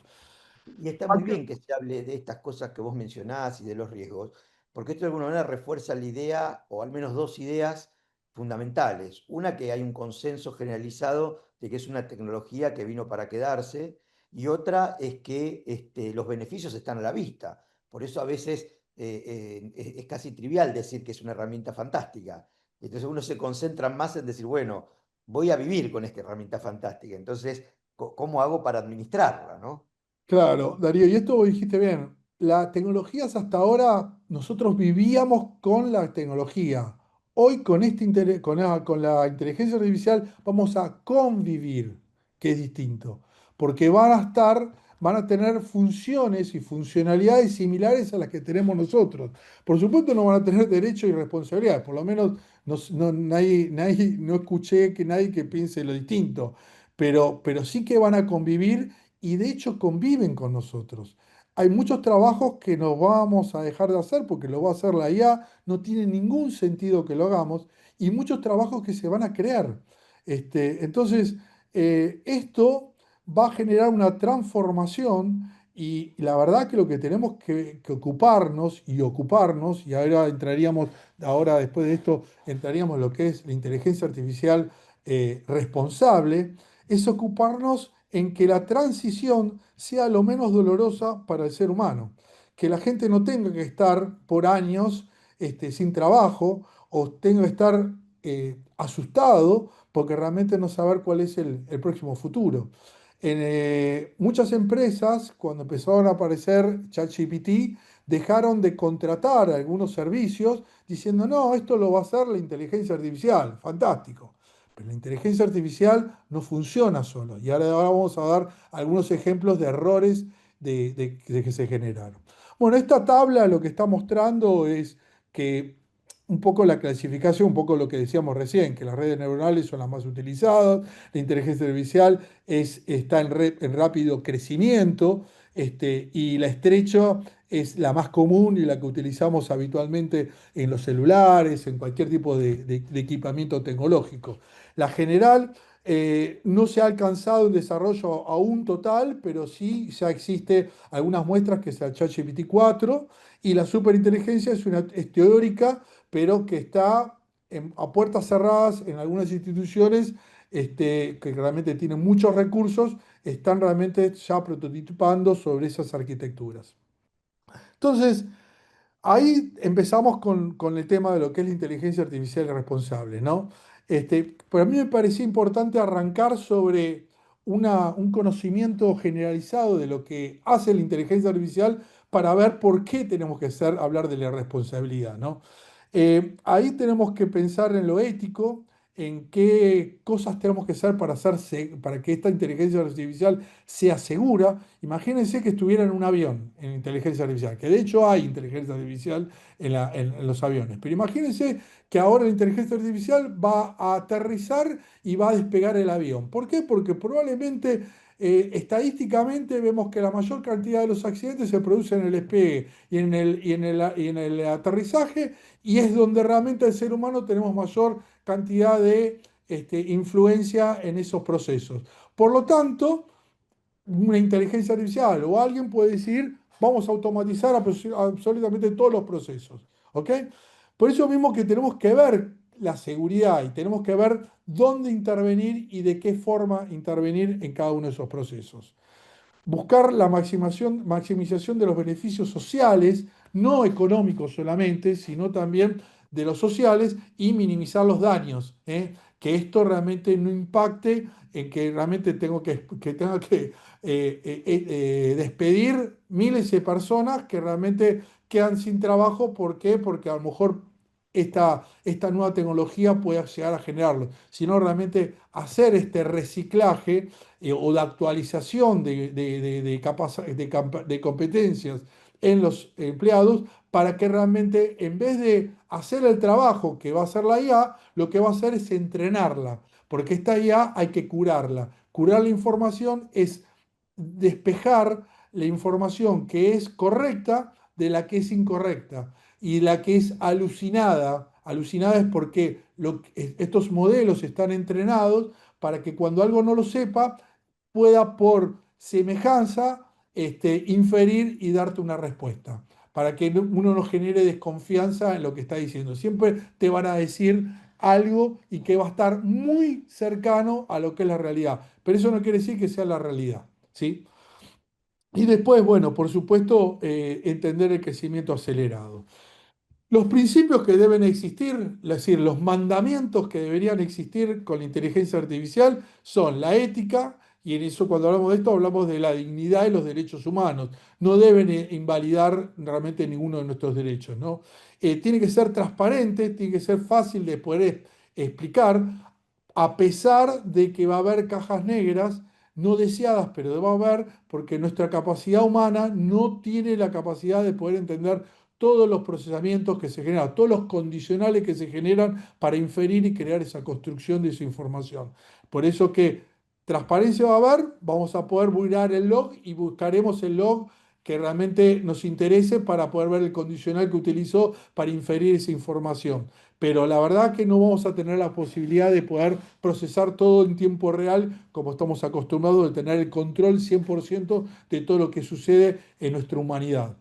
Y está muy bien que se hable de estas cosas que vos mencionás y de los riesgos, porque esto de alguna manera refuerza la idea, o al menos dos ideas fundamentales. Una, que hay un consenso generalizado de que es una tecnología que vino para quedarse, y otra es que los beneficios están a la vista. Por eso a veces es casi trivial decir que es una herramienta fantástica. Entonces uno se concentra más en decir, bueno, voy a vivir con esta herramienta fantástica. Entonces, ¿cómo hago para administrarla, ¿no? Claro, Darío, y esto vos dijiste bien, las tecnologías hasta ahora nosotros vivíamos con la tecnología. Hoy con la inteligencia artificial vamos a convivir, que es distinto, porque van a tener funciones y funcionalidades similares a las que tenemos nosotros. Por supuesto no van a tener derechos y responsabilidades, por lo menos no escuché que nadie que piense lo distinto, pero sí que van a convivir y de hecho conviven con nosotros. Hay muchos trabajos que nos vamos a dejar de hacer porque lo va a hacer la IA, no tiene ningún sentido que lo hagamos, y muchos trabajos que se van a crear. Entonces, esto va a generar una transformación y la verdad que lo que tenemos que ocuparnos, y ahora entraríamos, ahora después de esto, entraríamos en lo que es la inteligencia artificial responsable, es ocuparnos en que la transición sea lo menos dolorosa para el ser humano, que la gente no tenga que estar por años sin trabajo o tenga que estar asustado porque realmente no saber cuál es el próximo futuro. En muchas empresas, cuando empezaron a aparecer ChatGPT, dejaron de contratar algunos servicios diciendo, no, esto lo va a hacer la inteligencia artificial. Fantástico. Pero la inteligencia artificial no funciona solo. Y ahora vamos a dar algunos ejemplos de errores de que se generaron. Bueno, esta tabla lo que está mostrando es que un poco la clasificación, un poco lo que decíamos recién, que las redes neuronales son las más utilizadas, la inteligencia artificial está en rápido crecimiento, y la estrecha es la más común y la que utilizamos habitualmente en los celulares, en cualquier tipo de equipamiento tecnológico. La general no se ha alcanzado un desarrollo aún total, pero sí ya existe algunas muestras que es el ChatGPT 4 y la superinteligencia es teórica, pero que está a puertas cerradas en algunas instituciones que realmente tienen muchos recursos, están realmente ya prototipando sobre esas arquitecturas. Entonces, ahí empezamos con el tema de lo que es la inteligencia artificial responsable, ¿no? Pero a mí me parecía importante arrancar sobre un conocimiento generalizado de lo que hace la inteligencia artificial para ver por qué tenemos que hablar de la responsabilidad, ¿no? Ahí tenemos que pensar en lo ético, en qué cosas tenemos que hacer para que esta inteligencia artificial sea segura. Imagínense que estuviera en un avión en inteligencia artificial, que de hecho hay inteligencia artificial en los aviones, pero imagínense que ahora la inteligencia artificial va a aterrizar y va a despegar el avión. ¿Por qué? Porque probablemente estadísticamente vemos que la mayor cantidad de los accidentes se producen en el despegue y en el aterrizaje, y es donde realmente el ser humano tenemos mayor cantidad de influencia en esos procesos. Por lo tanto, una inteligencia artificial o alguien puede decir, vamos a automatizar absolutamente todos los procesos. ¿Ok? Por eso mismo que tenemos que ver la seguridad y tenemos que ver dónde intervenir y de qué forma intervenir en cada uno de esos procesos. Buscar la maximización de los beneficios sociales, no económicos solamente, sino también de los sociales, y minimizar los daños, ¿eh? Que esto realmente no impacte en que realmente tenga que despedir miles de personas que realmente quedan sin trabajo. ¿Por qué? Porque a lo mejor esta nueva tecnología puede llegar a generarlo, sino realmente hacer este reciclaje o de actualización de competencias en los empleados, para que realmente en vez de hacer el trabajo que va a hacer la IA, lo que va a hacer es entrenarla, porque esta IA hay que curarla. Curar la información es despejar la información que es correcta de la que es incorrecta y la que es alucinada. Alucinada es porque estos modelos están entrenados para que cuando algo no lo sepa, pueda por semejanza inferir y darte una respuesta, para que uno no genere desconfianza en lo que está diciendo. Siempre te van a decir algo y que va a estar muy cercano a lo que es la realidad, pero eso no quiere decir que sea la realidad, ¿sí? Y después, bueno, por supuesto, entender el crecimiento acelerado. Los principios que deben existir, es decir, los mandamientos que deberían existir con la inteligencia artificial son la ética, y en eso cuando hablamos de esto hablamos de la dignidad y los derechos humanos. No deben invalidar realmente ninguno de nuestros derechos, ¿no? Tiene que ser transparente, tiene que ser fácil de poder explicar, a pesar de que va a haber cajas negras no deseadas, pero va a haber, porque nuestra capacidad humana no tiene la capacidad de poder entender todos los procesamientos que se generan, todos los condicionales que se generan para inferir y crear esa construcción de esa información. Por eso que transparencia va a haber, vamos a poder mirar el log y buscaremos el log que realmente nos interese para poder ver el condicional que utilizó para inferir esa información. Pero la verdad que no vamos a tener la posibilidad de poder procesar todo en tiempo real como estamos acostumbrados, de tener el control 100% de todo lo que sucede en nuestra humanidad.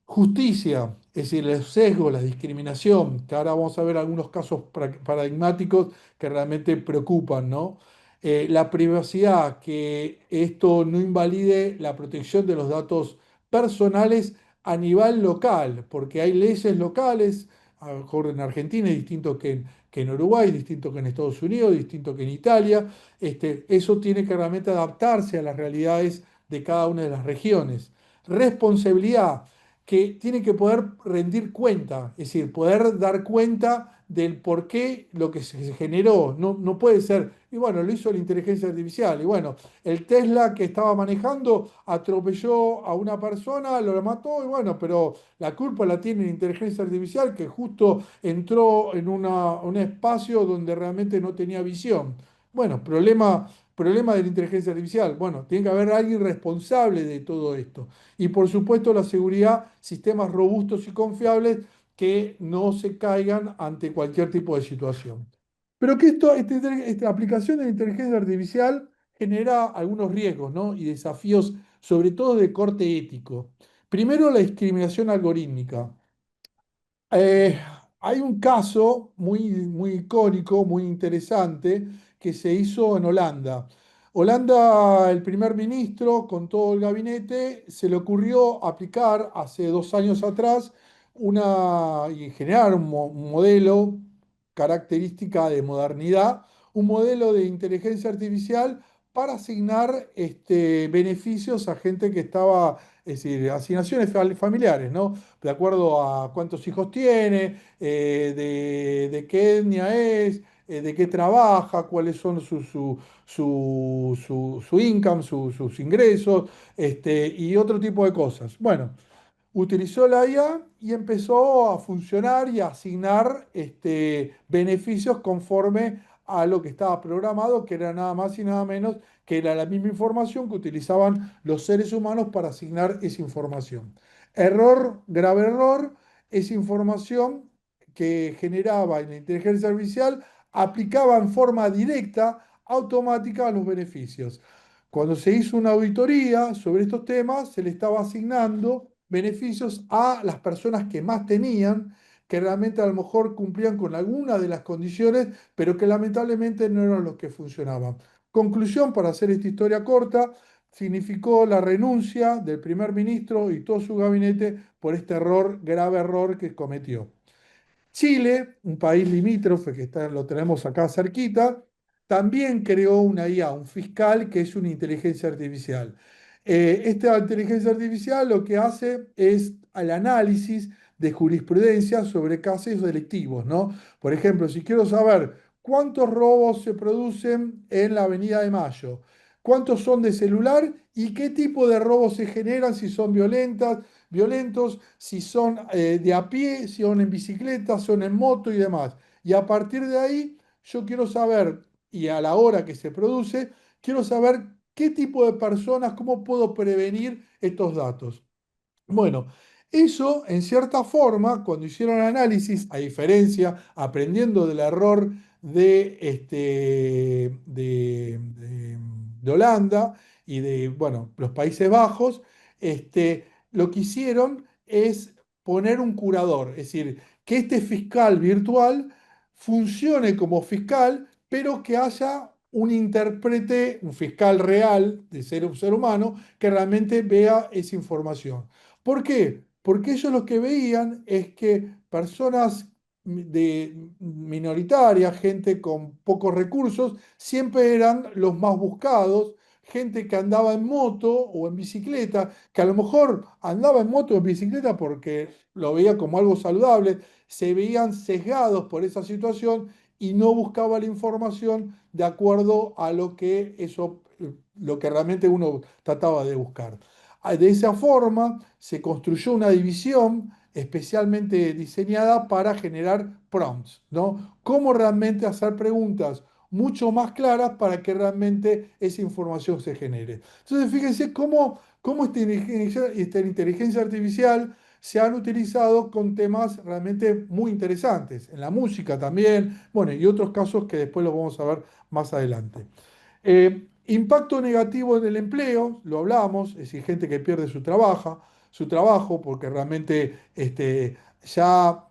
Justicia, es decir, el sesgo, la discriminación, que ahora vamos a ver algunos casos paradigmáticos que realmente preocupan, ¿no? La privacidad, que esto no invalide la protección de los datos personales a nivel local, porque hay leyes locales, a lo mejor en Argentina es distinto que en Uruguay, distinto que en Estados Unidos, distinto que en Italia. Eso tiene que realmente adaptarse a las realidades de cada una de las regiones. Responsabilidad, que tiene que poder rendir cuenta, es decir, poder dar cuenta del por qué lo que se generó. No, no puede ser, y bueno, lo hizo la inteligencia artificial, y bueno, el Tesla que estaba manejando atropelló a una persona, lo mató, y bueno, pero la culpa la tiene la inteligencia artificial que justo entró en un espacio donde realmente no tenía visión. Bueno, problema de la inteligencia artificial. Bueno, tiene que haber alguien responsable de todo esto. Y por supuesto la seguridad, sistemas robustos y confiables que no se caigan ante cualquier tipo de situación. Pero que esta aplicación de la inteligencia artificial genera algunos riesgos, ¿no? Y desafíos, sobre todo de corte ético. Primero, la discriminación algorítmica. Eh, Hay un caso muy icónico, muy interesante, que se hizo en Holanda. Holanda, el primer ministro, con todo el gabinete, se le ocurrió aplicar hace 2 años atrás y generar un modelo característica de modernidad, un modelo de inteligencia artificial para asignar beneficios a gente que estaba, es decir, asignaciones familiares, ¿no? De acuerdo a cuántos hijos tiene, de qué etnia es, de qué trabaja, cuáles son su income, sus ingresos, y otro tipo de cosas. Bueno, utilizó la IA y empezó a funcionar y a asignar beneficios conforme a lo que estaba programado, que era nada más y nada menos que era la misma información que utilizaban los seres humanos para asignar esa información. Error, grave error, esa información que generaba en la inteligencia artificial aplicaba en forma directa, automática a los beneficios. Cuando se hizo una auditoría sobre estos temas, se le estaba asignando beneficios a las personas que más tenían, que realmente a lo mejor cumplían con alguna de las condiciones, pero que lamentablemente no eran los que funcionaban. Conclusión, para hacer esta historia corta, significó la renuncia del primer ministro y todo su gabinete por este error, grave error que cometió. Chile, un país limítrofe que lo tenemos acá cerquita, también creó una IA, un fiscal que es una inteligencia artificial. Esta inteligencia artificial lo que hace es el análisis de jurisprudencia sobre casos delictivos, ¿no? Por ejemplo, si quiero saber cuántos robos se producen en la Avenida de Mayo, cuántos son de celular y qué tipo de robos se generan, si son violentos, si son de a pie, si son en bicicleta, son en moto y demás. Y a partir de ahí, yo quiero saber, y a la hora que se produce, quiero saber ¿Qué tipo de personas? ¿Cómo puedo prevenir estos datos? Bueno, eso en cierta forma, cuando hicieron análisis, a diferencia, aprendiendo del error de Holanda y de, bueno, los Países Bajos, lo que hicieron es poner un curador, es decir, que este fiscal virtual funcione como fiscal, pero que haya un intérprete, un fiscal real, de ser un ser humano, que realmente vea esa información. ¿Por qué? Porque ellos lo que veían es que personas minoritarias, gente con pocos recursos, siempre eran los más buscados, gente que andaba en moto o en bicicleta, que a lo mejor andaba en moto o en bicicleta porque lo veía como algo saludable, se veían sesgados por esa situación y no buscaba la información de acuerdo a lo que realmente uno trataba de buscar. De esa forma se construyó una división especialmente diseñada para generar prompts, ¿no? Cómo realmente hacer preguntas mucho más claras para que realmente esa información se genere. Entonces, fíjense cómo esta inteligencia artificial se han utilizado con temas realmente muy interesantes, en la música también, bueno, y otros casos que después los vamos a ver más adelante. Impacto negativo en el empleo, lo hablamos, es decir, gente que pierde su trabajo porque realmente ya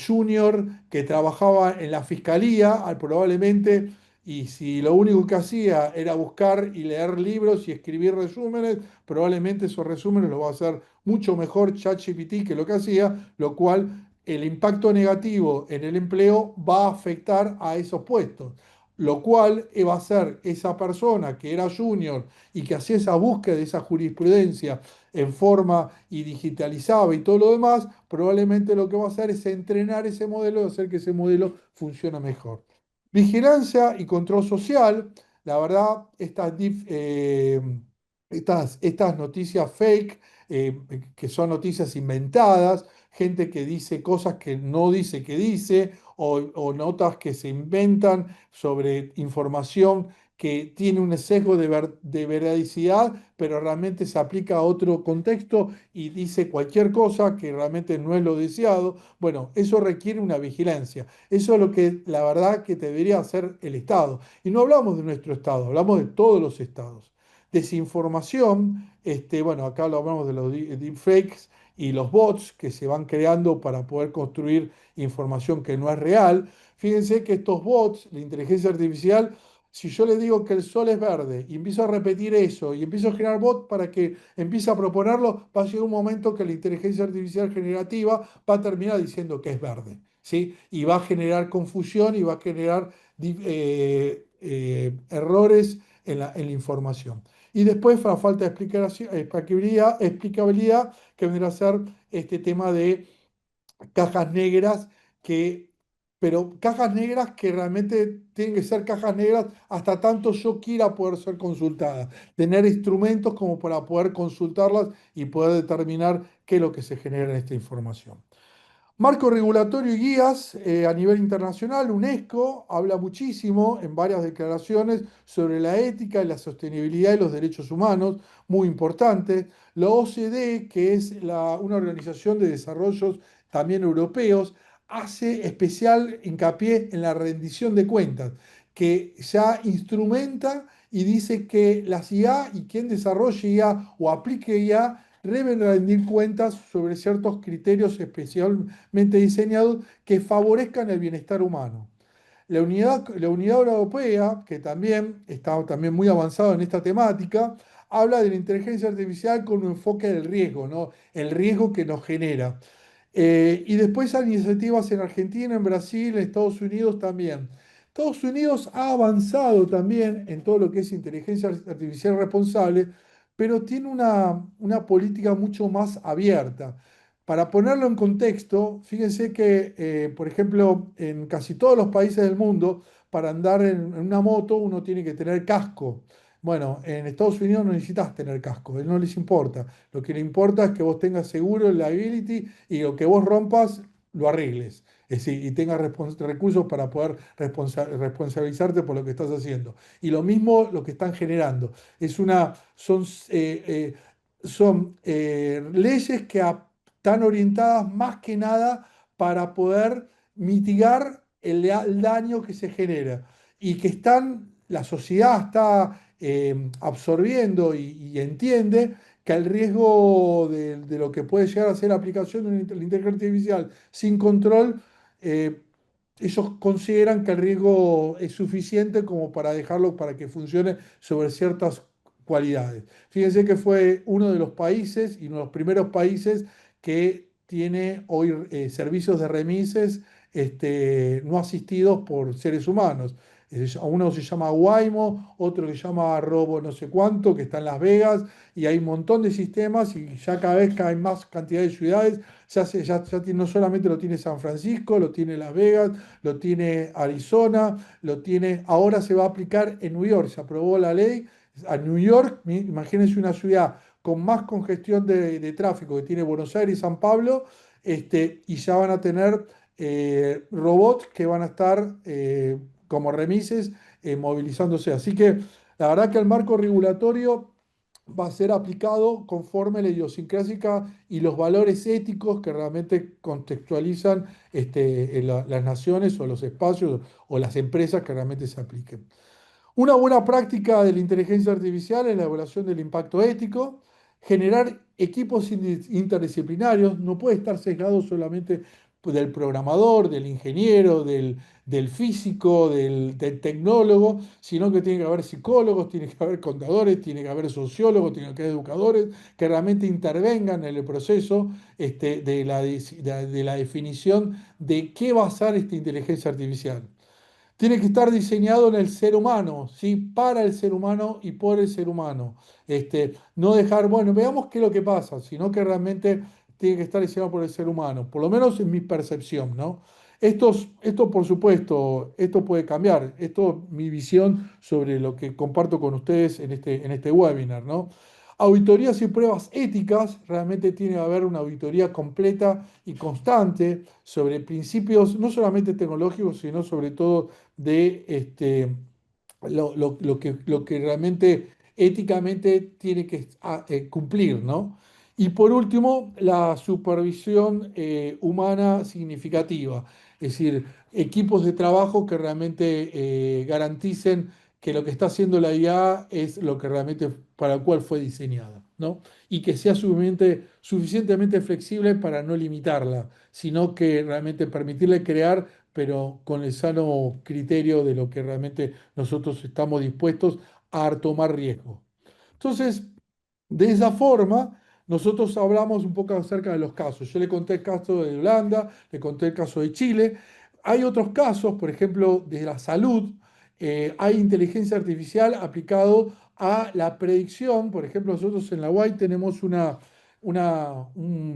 junior que trabajaba en la fiscalía, probablemente, y si lo único que hacía era buscar y leer libros y escribir resúmenes, probablemente esos resúmenes los va a hacer mucho mejor ChatGPT que lo que hacía, lo cual el impacto negativo en el empleo va a afectar a esos puestos, lo cual va a ser esa persona que era junior y que hacía esa búsqueda de esa jurisprudencia en forma y digitalizaba y todo lo demás, probablemente lo que va a hacer es entrenar ese modelo y hacer que ese modelo funcione mejor. Vigilancia y control social, la verdad, estas noticias fake, que son noticias inventadas, gente que dice cosas que no dice que dice, o notas que se inventan sobre información que tiene un sesgo de veracidad, pero realmente se aplica a otro contexto y dice cualquier cosa que realmente no es lo deseado. Bueno, eso requiere una vigilancia. Eso es lo que la verdad que debería hacer el Estado. Y no hablamos de nuestro Estado, hablamos de todos los estados. Desinformación, bueno, acá lo hablamos de los deepfakes y los bots que se van creando para poder construir información que no es real. Fíjense que estos bots, la inteligencia artificial, si yo les digo que el sol es verde y empiezo a repetir eso y empiezo a generar bots para que empiece a proponerlo, va a llegar un momento que la inteligencia artificial generativa va a terminar diciendo que es verde, ¿sí? Y va a generar confusión y va a generar errores en la información. Y después, la falta de explicabilidad, que vendrá a ser este tema de cajas negras que, pero cajas negras que realmente tienen que ser cajas negras hasta tanto yo quiera poder ser consultada, tener instrumentos como para poder consultarlas y poder determinar qué es lo que se genera en esta información. Marco regulatorio y guías a nivel internacional, UNESCO habla muchísimo en varias declaraciones sobre la ética y la sostenibilidad y los derechos humanos, muy importante. La OCDE, que es una organización de desarrollos también europeos, hace especial hincapié en la rendición de cuentas, que ya instrumenta y dice que las IA y quien desarrolle IA o aplique IA deben rendir cuentas sobre ciertos criterios especialmente diseñados que favorezcan el bienestar humano. La Unidad Europea, que también está también muy avanzada en esta temática, habla de la inteligencia artificial con un enfoque del riesgo, ¿no? El riesgo que nos genera. Y después hay iniciativas en Argentina, en Brasil, en Estados Unidos también. Estados Unidos ha avanzado también en todo lo que es inteligencia artificial responsable, pero tiene una política mucho más abierta. Para ponerlo en contexto, fíjense que, por ejemplo, en casi todos los países del mundo, para andar en una moto uno tiene que tener casco. Bueno, en Estados Unidos no necesitas tener casco, a ellos no les importa. Lo que le importa es que vos tengas seguro el liability y lo que vos rompas lo arregles. Es decir, y tengas recursos para poder responsabilizarte por lo que estás haciendo. Y lo mismo lo que están generando. Son leyes que están orientadas más que nada para poder mitigar el daño que se genera y que la sociedad está absorbiendo y entiende que el riesgo de lo que puede llegar a ser la aplicación de la inteligencia artificial sin control, eh, ellos consideran que el riesgo es suficiente como para dejarlo para que funcione sobre ciertas cualidades. Fíjense que fue uno de los países y uno de los primeros países que tiene hoy servicios de remises no asistidos por seres humanos. Uno se llama Waymo, otro que se llama Robo no sé cuánto, que está en Las Vegas, y hay un montón de sistemas y ya cada vez hay más cantidad de ciudades. No solamente lo tiene San Francisco, lo tiene Las Vegas, lo tiene Arizona, ahora se va a aplicar en New York, se aprobó la ley. A New York, imagínense una ciudad con más congestión de tráfico que tiene Buenos Aires y San Pablo, y ya van a tener robots que van a estar como remises movilizándose. Así que la verdad que el marco regulatorio va a ser aplicado conforme la idiosincrásica y los valores éticos que realmente contextualizan las naciones o los espacios o las empresas que realmente se apliquen. Una buena práctica de la inteligencia artificial es la evaluación del impacto ético, generar equipos interdisciplinarios, no puede estar sesgado solamente del programador, del ingeniero, del físico, del tecnólogo, sino que tiene que haber psicólogos, tiene que haber contadores, tiene que haber sociólogos, tiene que haber educadores que realmente intervengan en el proceso de la definición de qué va a ser esta inteligencia artificial. Tiene que estar diseñado en el ser humano, ¿sí? Para el ser humano y por el ser humano. No dejar, bueno, veamos qué es lo que pasa, sino que realmente tiene que estar diseñado por el ser humano, por lo menos en mi percepción, ¿no? Esto, por supuesto, esto puede cambiar. Esto es mi visión sobre lo que comparto con ustedes en este webinar, ¿no? Auditorías y pruebas éticas, realmente tiene que haber una auditoría completa y constante sobre principios no solamente tecnológicos, sino sobre todo de lo que realmente éticamente tiene que cumplir, ¿no? Y por último, la supervisión humana significativa, es decir, equipos de trabajo que realmente garanticen que lo que está haciendo la IA es lo que realmente para el cual fue diseñada, ¿no? Y que sea suficientemente flexible para no limitarla, sino que realmente permitirle crear, pero con el sano criterio de lo que realmente nosotros estamos dispuestos a tomar riesgo. Entonces, de esa forma, nosotros hablamos un poco acerca de los casos. Yo le conté el caso de Holanda, le conté el caso de Chile. Hay otros casos, por ejemplo, de la salud. Hay inteligencia artificial aplicado a la predicción. Por ejemplo, nosotros en la UAI tenemos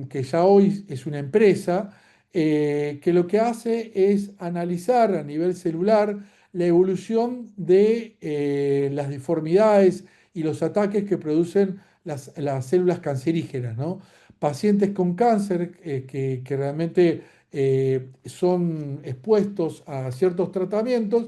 que ya hoy es una empresa, que lo que hace es analizar a nivel celular la evolución de las deformidades y los ataques que producen las células cancerígenas, ¿no? Pacientes con cáncer que realmente son expuestos a ciertos tratamientos,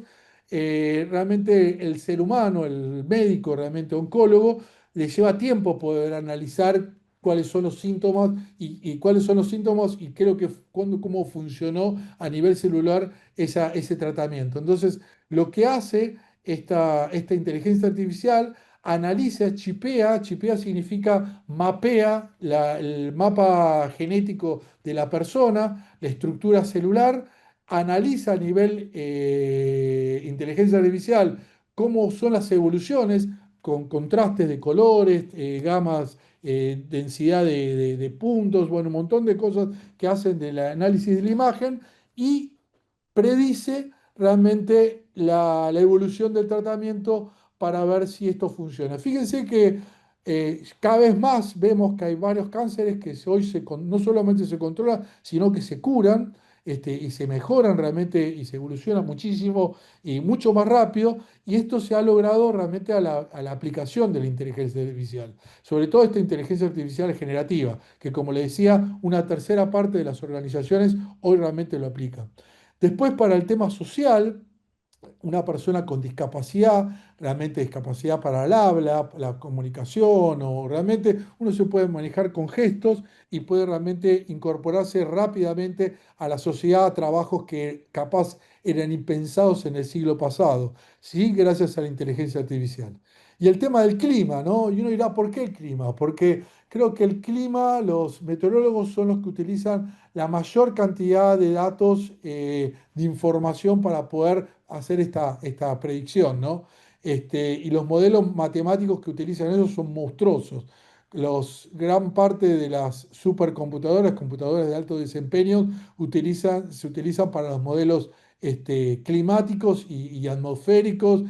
realmente el ser humano, el médico, realmente oncólogo, le lleva tiempo poder analizar cuáles son los síntomas y cuáles son los síntomas y creo que cómo funcionó a nivel celular ese tratamiento. Entonces, lo que hace esta inteligencia artificial analiza, chipea significa mapea el mapa genético de la persona, la estructura celular, analiza a nivel inteligencia artificial cómo son las evoluciones con contrastes de colores, gamas, densidad de puntos, bueno, un montón de cosas que hacen del análisis de la imagen y predice realmente la evolución del tratamiento para ver si esto funciona. Fíjense que cada vez más vemos que hay varios cánceres que no solamente se controlan, sino que se curan. y se mejoran realmente y se evolucionan muchísimo y mucho más rápido. Y esto se ha logrado realmente a la aplicación de la inteligencia artificial, sobre todo esta inteligencia artificial generativa, que como le decía, una tercera parte de las organizaciones hoy realmente lo aplican. Después, para el tema social, una persona con discapacidad, realmente discapacidad para el habla, la comunicación, o realmente uno se puede manejar con gestos y puede realmente incorporarse rápidamente a la sociedad, a trabajos que capaz eran impensados en el siglo pasado, ¿sí? Gracias a la inteligencia artificial. Y el tema del clima, ¿no? Y uno dirá, ¿por qué el clima? Porque creo que el clima, los meteorólogos son los que utilizan la mayor cantidad de datos, de información para poder hacer esta predicción, ¿no? Y los modelos matemáticos que utilizan ellos son monstruosos. Gran parte de las supercomputadoras, computadoras de alto desempeño, se utilizan para los modelos climáticos y atmosféricos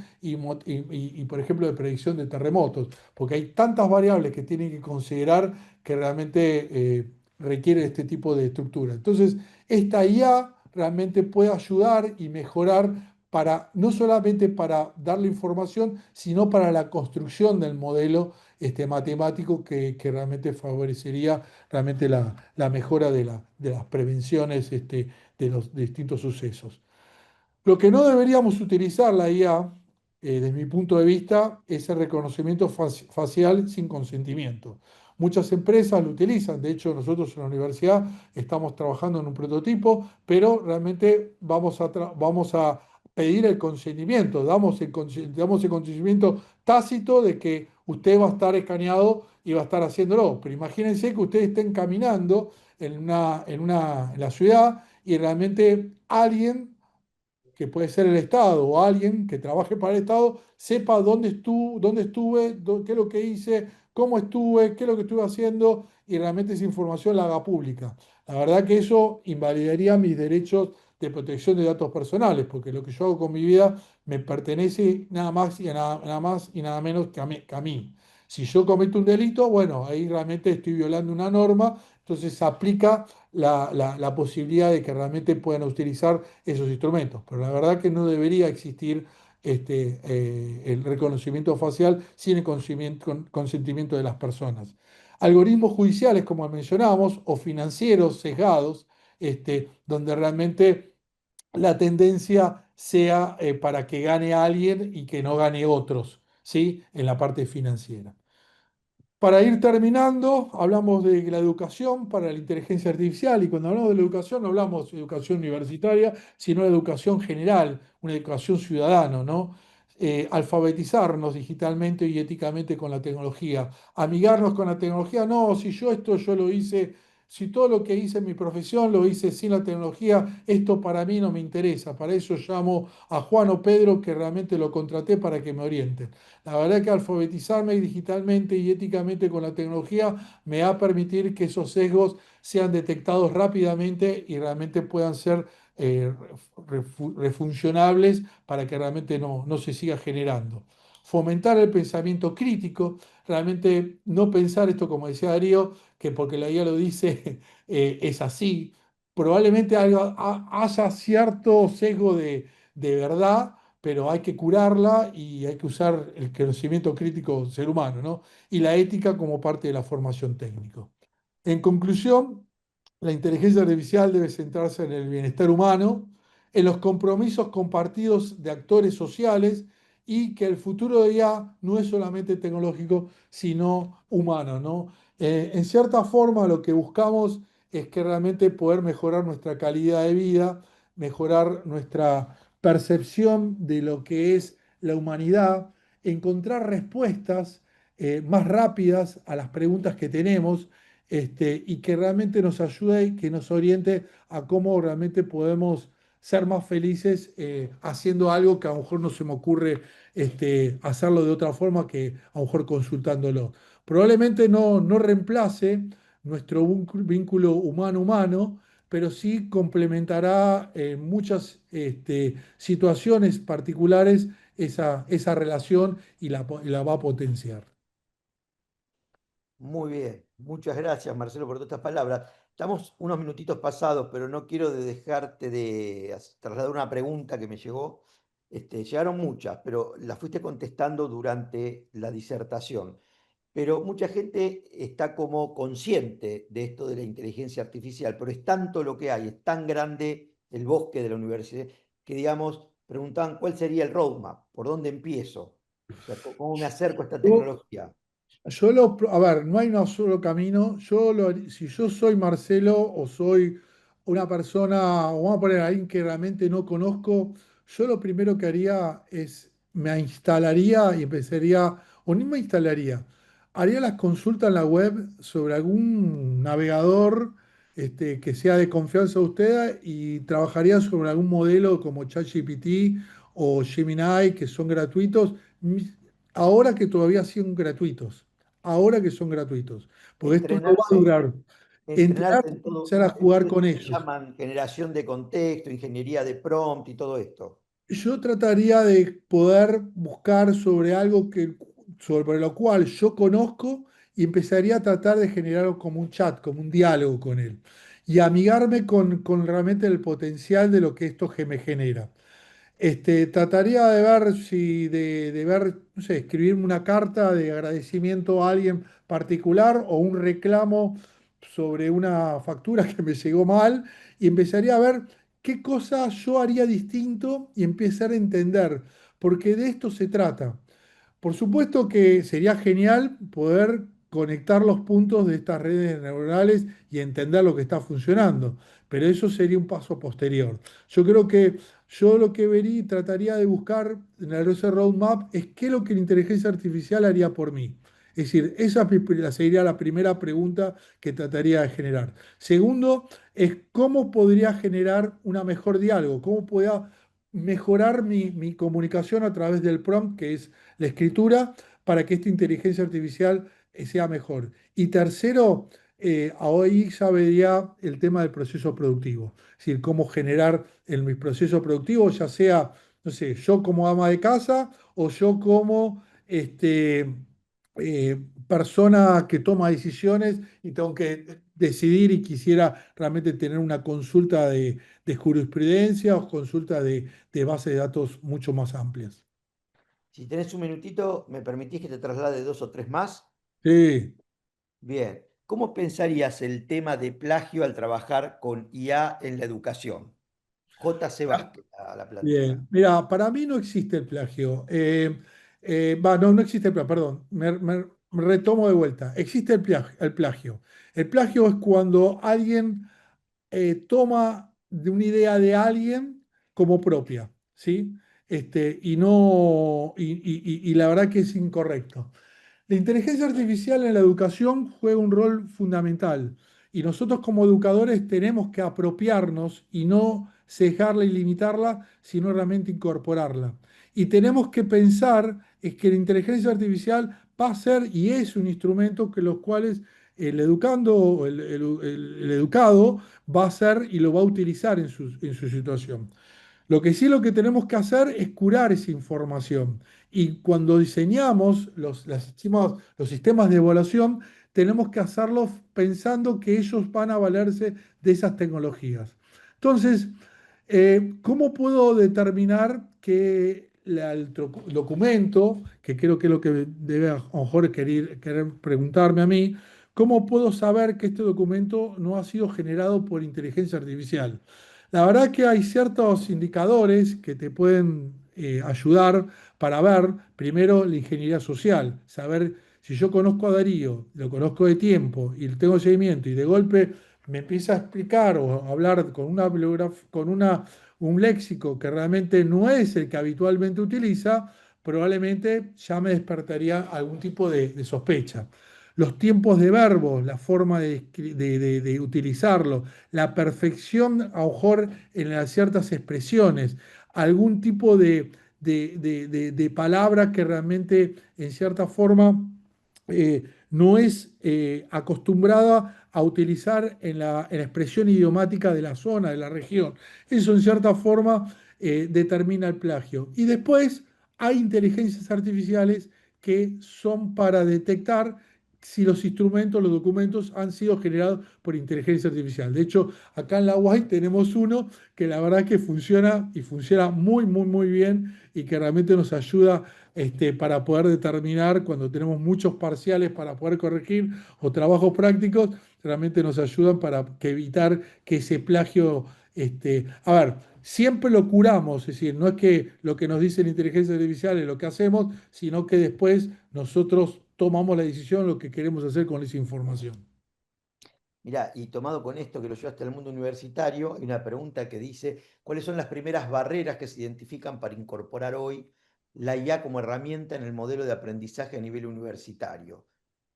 por ejemplo, de predicción de terremotos, porque hay tantas variables que tienen que considerar que realmente requieren este tipo de estructura. Entonces, esta IA realmente puede ayudar y mejorar para, no solamente para darle información, sino para la construcción del modelo matemático que realmente favorecería realmente la mejora de las prevenciones de los distintos sucesos. Lo que no deberíamos utilizar la IA, desde mi punto de vista, es el reconocimiento facial sin consentimiento. Muchas empresas lo utilizan, de hecho nosotros en la universidad estamos trabajando en un prototipo, pero realmente vamos a pedir el consentimiento, damos el consentimiento tácito de que usted va a estar escaneado y va a estar haciéndolo. Pero imagínense que ustedes estén caminando en la ciudad y realmente alguien que puede ser el Estado o alguien que trabaje para el Estado, sepa dónde estuve, qué es lo que hice, cómo estuve, qué es lo que estuve haciendo y realmente esa información la haga pública. La verdad que eso invalidaría mis derechos de protección de datos personales, porque lo que yo hago con mi vida me pertenece nada más y nada menos que a mí. Si yo cometo un delito, bueno, ahí realmente estoy violando una norma, entonces se aplica la posibilidad de que realmente puedan utilizar esos instrumentos. Pero la verdad que no debería existir el reconocimiento facial sin el consentimiento de las personas. Algoritmos judiciales, como mencionábamos, o financieros sesgados, donde realmente la tendencia sea para que gane alguien y que no gane otros, ¿sí? En la parte financiera. Para ir terminando, hablamos de la educación para la inteligencia artificial y cuando hablamos de la educación no hablamos de educación universitaria, sino de educación general, una educación ciudadana, ¿no? Alfabetizarnos digitalmente y éticamente con la tecnología, amigarnos con la tecnología, no, si yo esto yo lo hice, si todo lo que hice en mi profesión lo hice sin la tecnología, esto para mí no me interesa, para eso llamo a Juan o Pedro que realmente lo contraté para que me orienten. La verdad que alfabetizarme digitalmente y éticamente con la tecnología me va a permitir que esos sesgos sean detectados rápidamente y realmente puedan ser refuncionables para que realmente no se siga generando. Fomentar el pensamiento crítico, realmente no pensar esto, como decía Darío, que porque la guía lo dice es así. Probablemente haya cierto sesgo de verdad, pero hay que curarla y hay que usar el conocimiento crítico del ser humano, ¿no? Y la ética como parte de la formación técnica. En conclusión, la inteligencia artificial debe centrarse en el bienestar humano, en los compromisos compartidos de actores sociales y que el futuro de IA no es solamente tecnológico, sino humano, ¿no? En cierta forma, lo que buscamos es que realmente poder mejorar nuestra calidad de vida, mejorar nuestra percepción de lo que es la humanidad, encontrar respuestas más rápidas a las preguntas que tenemos y que realmente nos ayude y que nos oriente a cómo realmente podemos ser más felices haciendo algo que a lo mejor no se me ocurre hacerlo de otra forma que a lo mejor consultándolo. Probablemente no reemplace nuestro vínculo humano-humano, pero sí complementará en muchas situaciones particulares esa relación y la va a potenciar. Muy bien, muchas gracias Marcelo por todas estas palabras. Estamos unos minutitos pasados, pero no quiero dejarte de trasladar una pregunta que me llegó. Llegaron muchas, pero las fuiste contestando durante la disertación. Pero mucha gente está como consciente de esto de la inteligencia artificial, pero es tanto lo que hay, es tan grande el bosque de la universidad, que digamos, preguntaban cuál sería el roadmap, por dónde empiezo, o sea, cómo me acerco a esta Yo, tecnología. a ver, no hay un solo camino. Si yo soy Marcelo o soy una persona, o vamos a poner a alguien que realmente no conozco, yo lo primero que haría es me instalaría y empezaría, o ni me instalaría, haría las consultas en la web sobre algún navegador que sea de confianza de usted y trabajaría sobre algún modelo como ChatGPT o Gemini, que son gratuitos, ahora que todavía son gratuitos ahora que son gratuitos, porque esto no va a Entrenarse, durar. Entrenar entrenarse y empezar a en jugar todo con esto que ellos. llaman generación de contexto, ingeniería de prompt y todo esto. Yo trataría de poder buscar sobre algo sobre lo cual yo conozco y empezaría a tratar de generar como un chat, como un diálogo con él y amigarme con realmente el potencial de lo que esto me genera. Trataría de ver si, de ver, no sé, escribirme una carta de agradecimiento a alguien particular o un reclamo sobre una factura que me llegó mal y empezaría a ver qué cosas yo haría distinto y empezar a entender, porque de esto se trata. Por supuesto que sería genial poder conectar los puntos de estas redes neuronales y entender lo que está funcionando, pero eso sería un paso posterior. Yo creo que yo lo que vería y trataría de buscar en ese roadmap es qué es lo que la inteligencia artificial haría por mí. Es decir, sería la primera pregunta que trataría de generar. Segundo, es cómo podría generar una mejor diálogo, cómo podría mejorar mi comunicación a través del prompt, que es la escritura, para que esta inteligencia artificial sea mejor. Y tercero, hoy ya vería el tema del proceso productivo, es decir, cómo generar en mi proceso productivo, ya sea, no sé, yo como ama de casa o yo como persona que toma decisiones y tengo que decidir y quisiera realmente tener una consulta de jurisprudencia o consulta de base de datos mucho más amplias. Si tenés un minutito, ¿me permitís que te traslade dos o tres más? Sí, Bien. ¿Cómo pensarías el tema de plagio al trabajar con IA en la educación? J.C. Vázquez la plantea. bien. Mira, para mí no existe el plagio. No existe el plagio, perdón. Me retomo de vuelta. Existe el plagio. El plagio es cuando alguien toma de una idea de alguien como propia, ¿sí? Y no, y la verdad que es incorrecto. La inteligencia artificial en la educación juega un rol fundamental y nosotros como educadores tenemos que apropiarnos y no cejarla y limitarla, sino realmente incorporarla. Y tenemos que pensar es que la inteligencia artificial va a ser y es un instrumento que los cuales el educando, o el educado va a ser y lo va a utilizar en su situación. Lo que tenemos que hacer es curar esa información. Y cuando diseñamos los sistemas de evaluación, tenemos que hacerlos pensando que ellos van a valerse de esas tecnologías. Entonces, ¿cómo puedo determinar que el documento, que creo que es lo que debe a lo mejor querer preguntarme a mí, cómo puedo saber que este documento no ha sido generado por inteligencia artificial? La verdad que hay ciertos indicadores que te pueden ayudar para ver, primero, la ingeniería social, saber si yo conozco a Darío, lo conozco de tiempo y tengo seguimiento y de golpe me empieza a explicar o a hablar con un léxico que realmente no es el que habitualmente utiliza, probablemente ya me despertaría algún tipo de sospecha. Los tiempos de verbos, la forma de utilizarlo, la perfección a lo mejor en ciertas expresiones, algún tipo de palabra que realmente en cierta forma no es acostumbrada a utilizar en la expresión idiomática de la zona, de la región. Eso en cierta forma determina el plagio. Y después hay inteligencias artificiales que son para detectar si los instrumentos, los documentos han sido generados por inteligencia artificial. De hecho, acá en la UAI tenemos uno que la verdad que funciona y funciona muy, muy, muy bien y que realmente nos ayuda para poder determinar cuando tenemos muchos parciales para poder corregir o trabajos prácticos, realmente nos ayudan para evitar que ese plagio, a ver, siempre lo curamos, es decir, no es que lo que nos dice la inteligencia artificial es lo que hacemos, sino que después nosotros tomamos la decisión de lo que queremos hacer con esa información. Mirá, y tomado con esto que lo llevaste al mundo universitario, hay una pregunta que dice, ¿cuáles son las primeras barreras que se identifican para incorporar hoy la IA como herramienta en el modelo de aprendizaje a nivel universitario?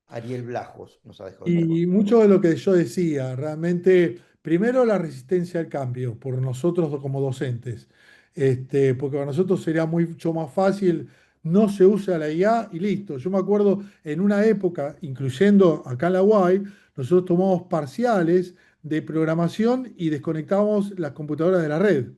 Ariel Blajos nos ha dejado esta Y consulta. mucho de lo que yo decía, realmente, primero la resistencia al cambio por nosotros como docentes, porque para nosotros sería mucho más fácil, no se usa la IA y listo. Yo me acuerdo en una época, incluyendo acá en la UAI, nosotros tomamos parciales de programación y desconectábamos las computadoras de la red.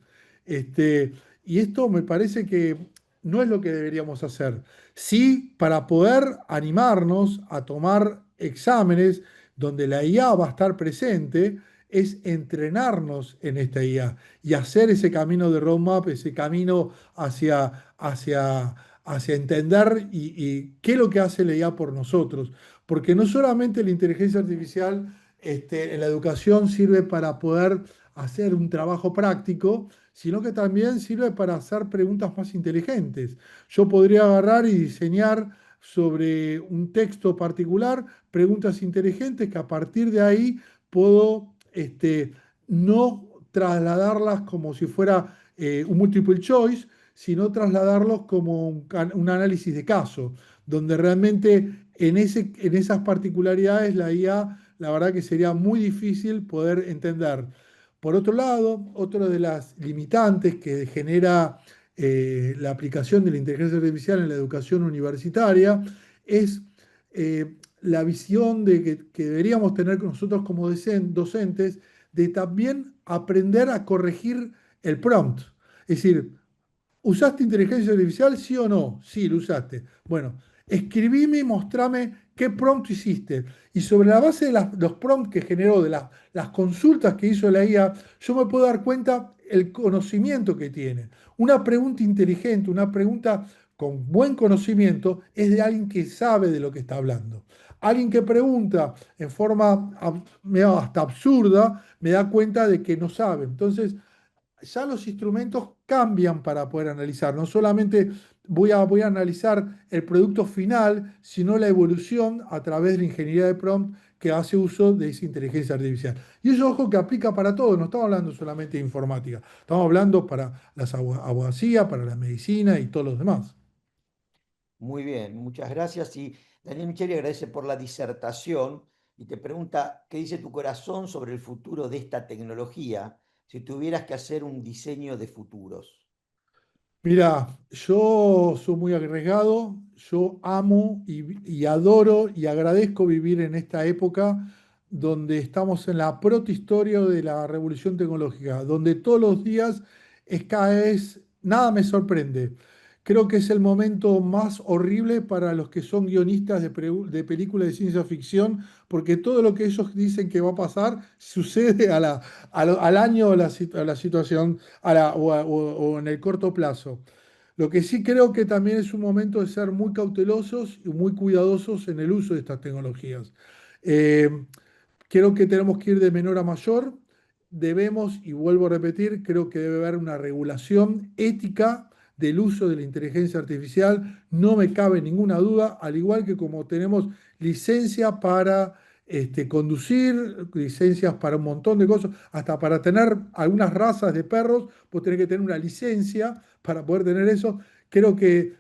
Este, y esto me parece que no es lo que deberíamos hacer. Sí, para poder animarnos a tomar exámenes donde la IA va a estar presente, es entrenarnos en esta IA y hacer ese camino de roadmap, ese camino hacia entender y qué es lo que hace la IA por nosotros. Porque no solamente la inteligencia artificial en la educación sirve para poder hacer un trabajo práctico, sino que también sirve para hacer preguntas más inteligentes. Yo podría agarrar y diseñar sobre un texto particular preguntas inteligentes que a partir de ahí puedo no trasladarlas como si fuera un multiple choice, sino trasladarlos como un análisis de caso, donde realmente en esas particularidades la IA, la verdad que sería muy difícil poder entender. Por otro lado, otra de las limitantes que genera la aplicación de la inteligencia artificial en la educación universitaria es la visión que deberíamos tener nosotros como docentes de también aprender a corregir el prompt. Es decir, ¿usaste inteligencia artificial, sí o no? Sí, lo usaste. Bueno, escribime y mostrame qué prompt hiciste. Y sobre la base de los prompts que generó, de las consultas que hizo la IA, yo me puedo dar cuenta el conocimiento que tiene. Una pregunta inteligente, una pregunta con buen conocimiento, es de alguien que sabe de lo que está hablando. Alguien que pregunta en forma hasta absurda, me da cuenta de que no sabe. Entonces, ya los instrumentos cambian para poder analizar. No solamente voy a analizar el producto final, sino la evolución a través de la ingeniería de prompt que hace uso de esa inteligencia artificial. Y eso, ojo, que aplica para todo. No estamos hablando solamente de informática. Estamos hablando para las abogacía, para la medicina y todos los demás. Muy bien, muchas gracias. Y Daniel Micheli agradece por la disertación y te pregunta, ¿qué dice tu corazón sobre el futuro de esta tecnología si tuvieras que hacer un diseño de futuros? Mira, yo soy muy arriesgado, yo amo y adoro y agradezco vivir en esta época donde estamos en la protohistoria de la revolución tecnológica, donde todos los días es cada vez, nada me sorprende. Creo que es el momento más horrible para los que son guionistas de películas de ciencia ficción, porque todo lo que ellos dicen que va a pasar sucede al año a la situación o en el corto plazo. Lo que sí creo que también es un momento de ser muy cautelosos y muy cuidadosos en el uso de estas tecnologías. Eh, Creo que tenemos que ir de menor a mayor. Debemos, y vuelvo a repetir, creo que debe haber una regulación ética del uso de la inteligencia artificial. No me cabe ninguna duda, al igual que como tenemos licencia para conducir, licencias para un montón de cosas, hasta para tener algunas razas de perros, pues tenés que tener una licencia para poder tener eso. Creo que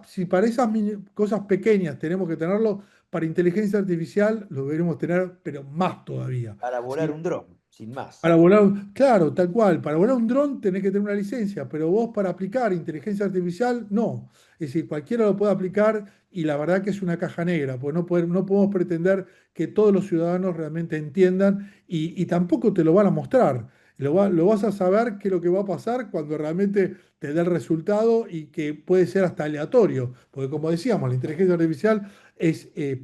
si para esas cosas pequeñas tenemos que tenerlo, para inteligencia artificial lo deberemos tener, pero más todavía. Para volar ¿Sí? un dron, sin más. Para volar, claro, tal cual, para volar un dron tenés que tener una licencia, pero vos para aplicar inteligencia artificial, no. Es decir, cualquiera lo puede aplicar y la verdad que es una caja negra, porque no podemos pretender que todos los ciudadanos realmente entiendan y tampoco te lo van a mostrar. Lo vas a saber qué es lo que va a pasar cuando realmente te dé el resultado y que puede ser hasta aleatorio, porque como decíamos, la inteligencia artificial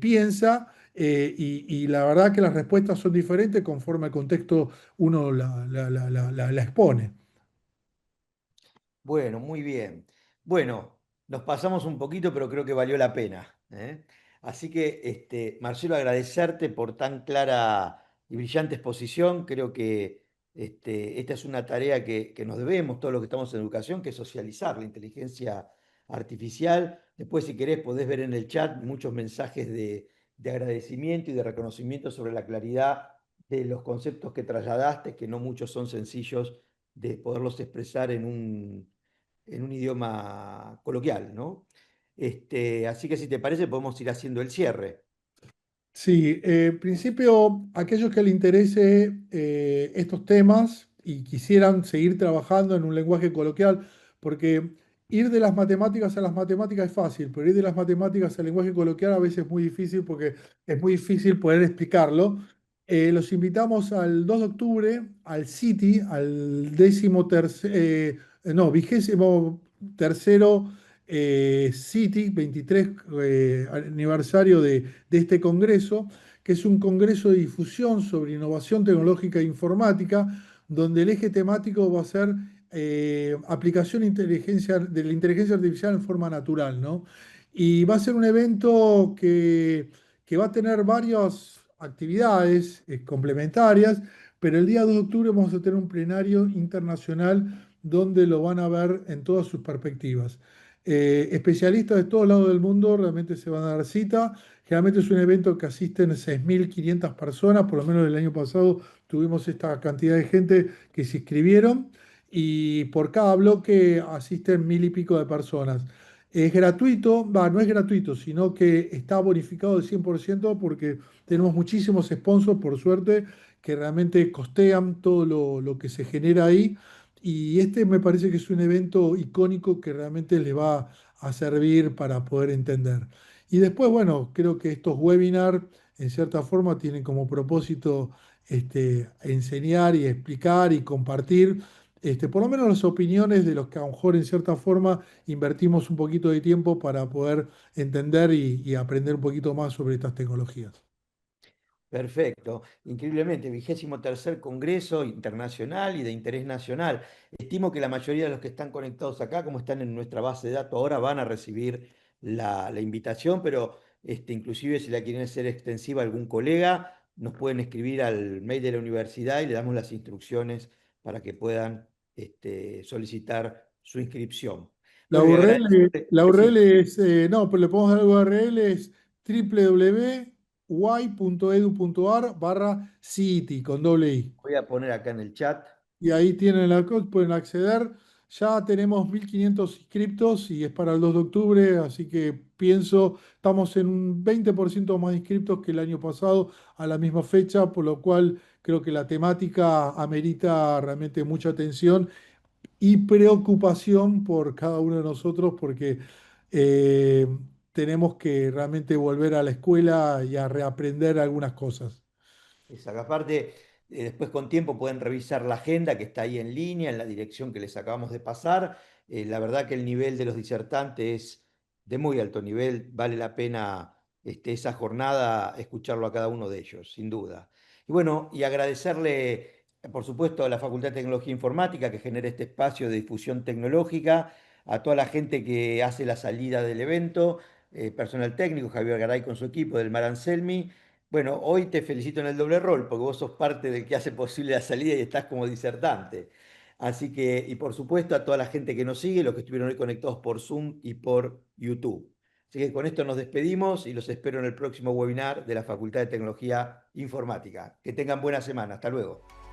piensa y la verdad que las respuestas son diferentes conforme al contexto uno la expone. Bueno, muy bien. Bueno, nos pasamos un poquito, pero creo que valió la pena, ¿eh? Así que, Marcelo, agradecerte por tan clara y brillante exposición. Creo que esta es una tarea que nos debemos, todos los que estamos en educación, que es socializar la inteligencia artificial. Después, si querés, podés ver en el chat muchos mensajes de agradecimiento y de reconocimiento sobre la claridad de los conceptos que trasladaste, que no muchos son sencillos de poderlos expresar en un idioma coloquial, ¿no? Así que si te parece, podemos ir haciendo el cierre. Sí, en principio, aquellos que les interese estos temas y quisieran seguir trabajando en un lenguaje coloquial, porque ir de las matemáticas a las matemáticas es fácil, pero ir de las matemáticas al lenguaje coloquial a veces es muy difícil porque es muy difícil poder explicarlo. Los invitamos al 2 de octubre al CITI, al no, 23º CITI, 23 aniversario de este congreso, que es un congreso de difusión sobre innovación tecnológica e informática, donde el eje temático va a ser aplicación de la inteligencia artificial en forma natural, ¿no? Y va a ser un evento que va a tener varias actividades complementarias, pero el día 2 de octubre vamos a tener un plenario internacional donde lo van a ver en todas sus perspectivas. Especialistas de todos lados del mundo realmente se van a dar cita. Generalmente es un evento que asisten 6.500 personas, por lo menos el año pasado tuvimos esta cantidad de gente que se inscribieron y por cada bloque asisten 1.000 y pico de personas. Es gratuito, va, no es gratuito, sino que está bonificado del 100% porque tenemos muchísimos sponsors, por suerte, que realmente costean todo lo que se genera ahí. Y este me parece que es un evento icónico que realmente le va a servir para poder entender. Y después, bueno, creo que estos webinars, en cierta forma, tienen como propósito enseñar y explicar y compartir, por lo menos las opiniones de los que a lo mejor en cierta forma invertimos un poquito de tiempo para poder entender y aprender un poquito más sobre estas tecnologías. Perfecto, increíblemente, 23º Congreso Internacional y de Interés Nacional. Estimo que la mayoría de los que están conectados acá, como están en nuestra base de datos ahora, van a recibir la invitación, pero inclusive si la quieren hacer extensiva a algún colega, nos pueden escribir al mail de la universidad y le damos las instrucciones para que puedan solicitar su inscripción. La Bueno, y URL, agradecerte, la URL sí, es, no, pero le podemos dar la URL, es www.uy.edu.ar/city con doble I. voy a poner acá en el chat. Y ahí tienen la cosa, pueden acceder. Ya tenemos 1.500 inscriptos y es para el 2 de octubre, así que pienso, estamos en un 20% más inscriptos que el año pasado a la misma fecha, por lo cual creo que la temática amerita realmente mucha atención y preocupación por cada uno de nosotros porque eh, tenemos que realmente volver a la escuela y a reaprender algunas cosas. Exacto. Aparte, después con tiempo pueden revisar la agenda que está ahí en línea, en la dirección que les acabamos de pasar. La verdad que el nivel de los disertantes es de muy alto nivel. Vale la pena esa jornada escucharlo a cada uno de ellos, sin duda. Y bueno, y agradecerle, por supuesto, a la Facultad de Tecnología e Informática que genera este espacio de difusión tecnológica, a toda la gente que hace la salida del evento, personal técnico, Javier Garay con su equipo, del Mar Anselmi. Bueno, hoy te felicito en el doble rol, porque vos sos parte del que hace posible la salida y estás como disertante. Así que, y por supuesto a toda la gente que nos sigue, los que estuvieron hoy conectados por Zoom y por YouTube. Así que con esto nos despedimos y los espero en el próximo webinar de la Facultad de Tecnología Informática. Que tengan buena semana. Hasta luego.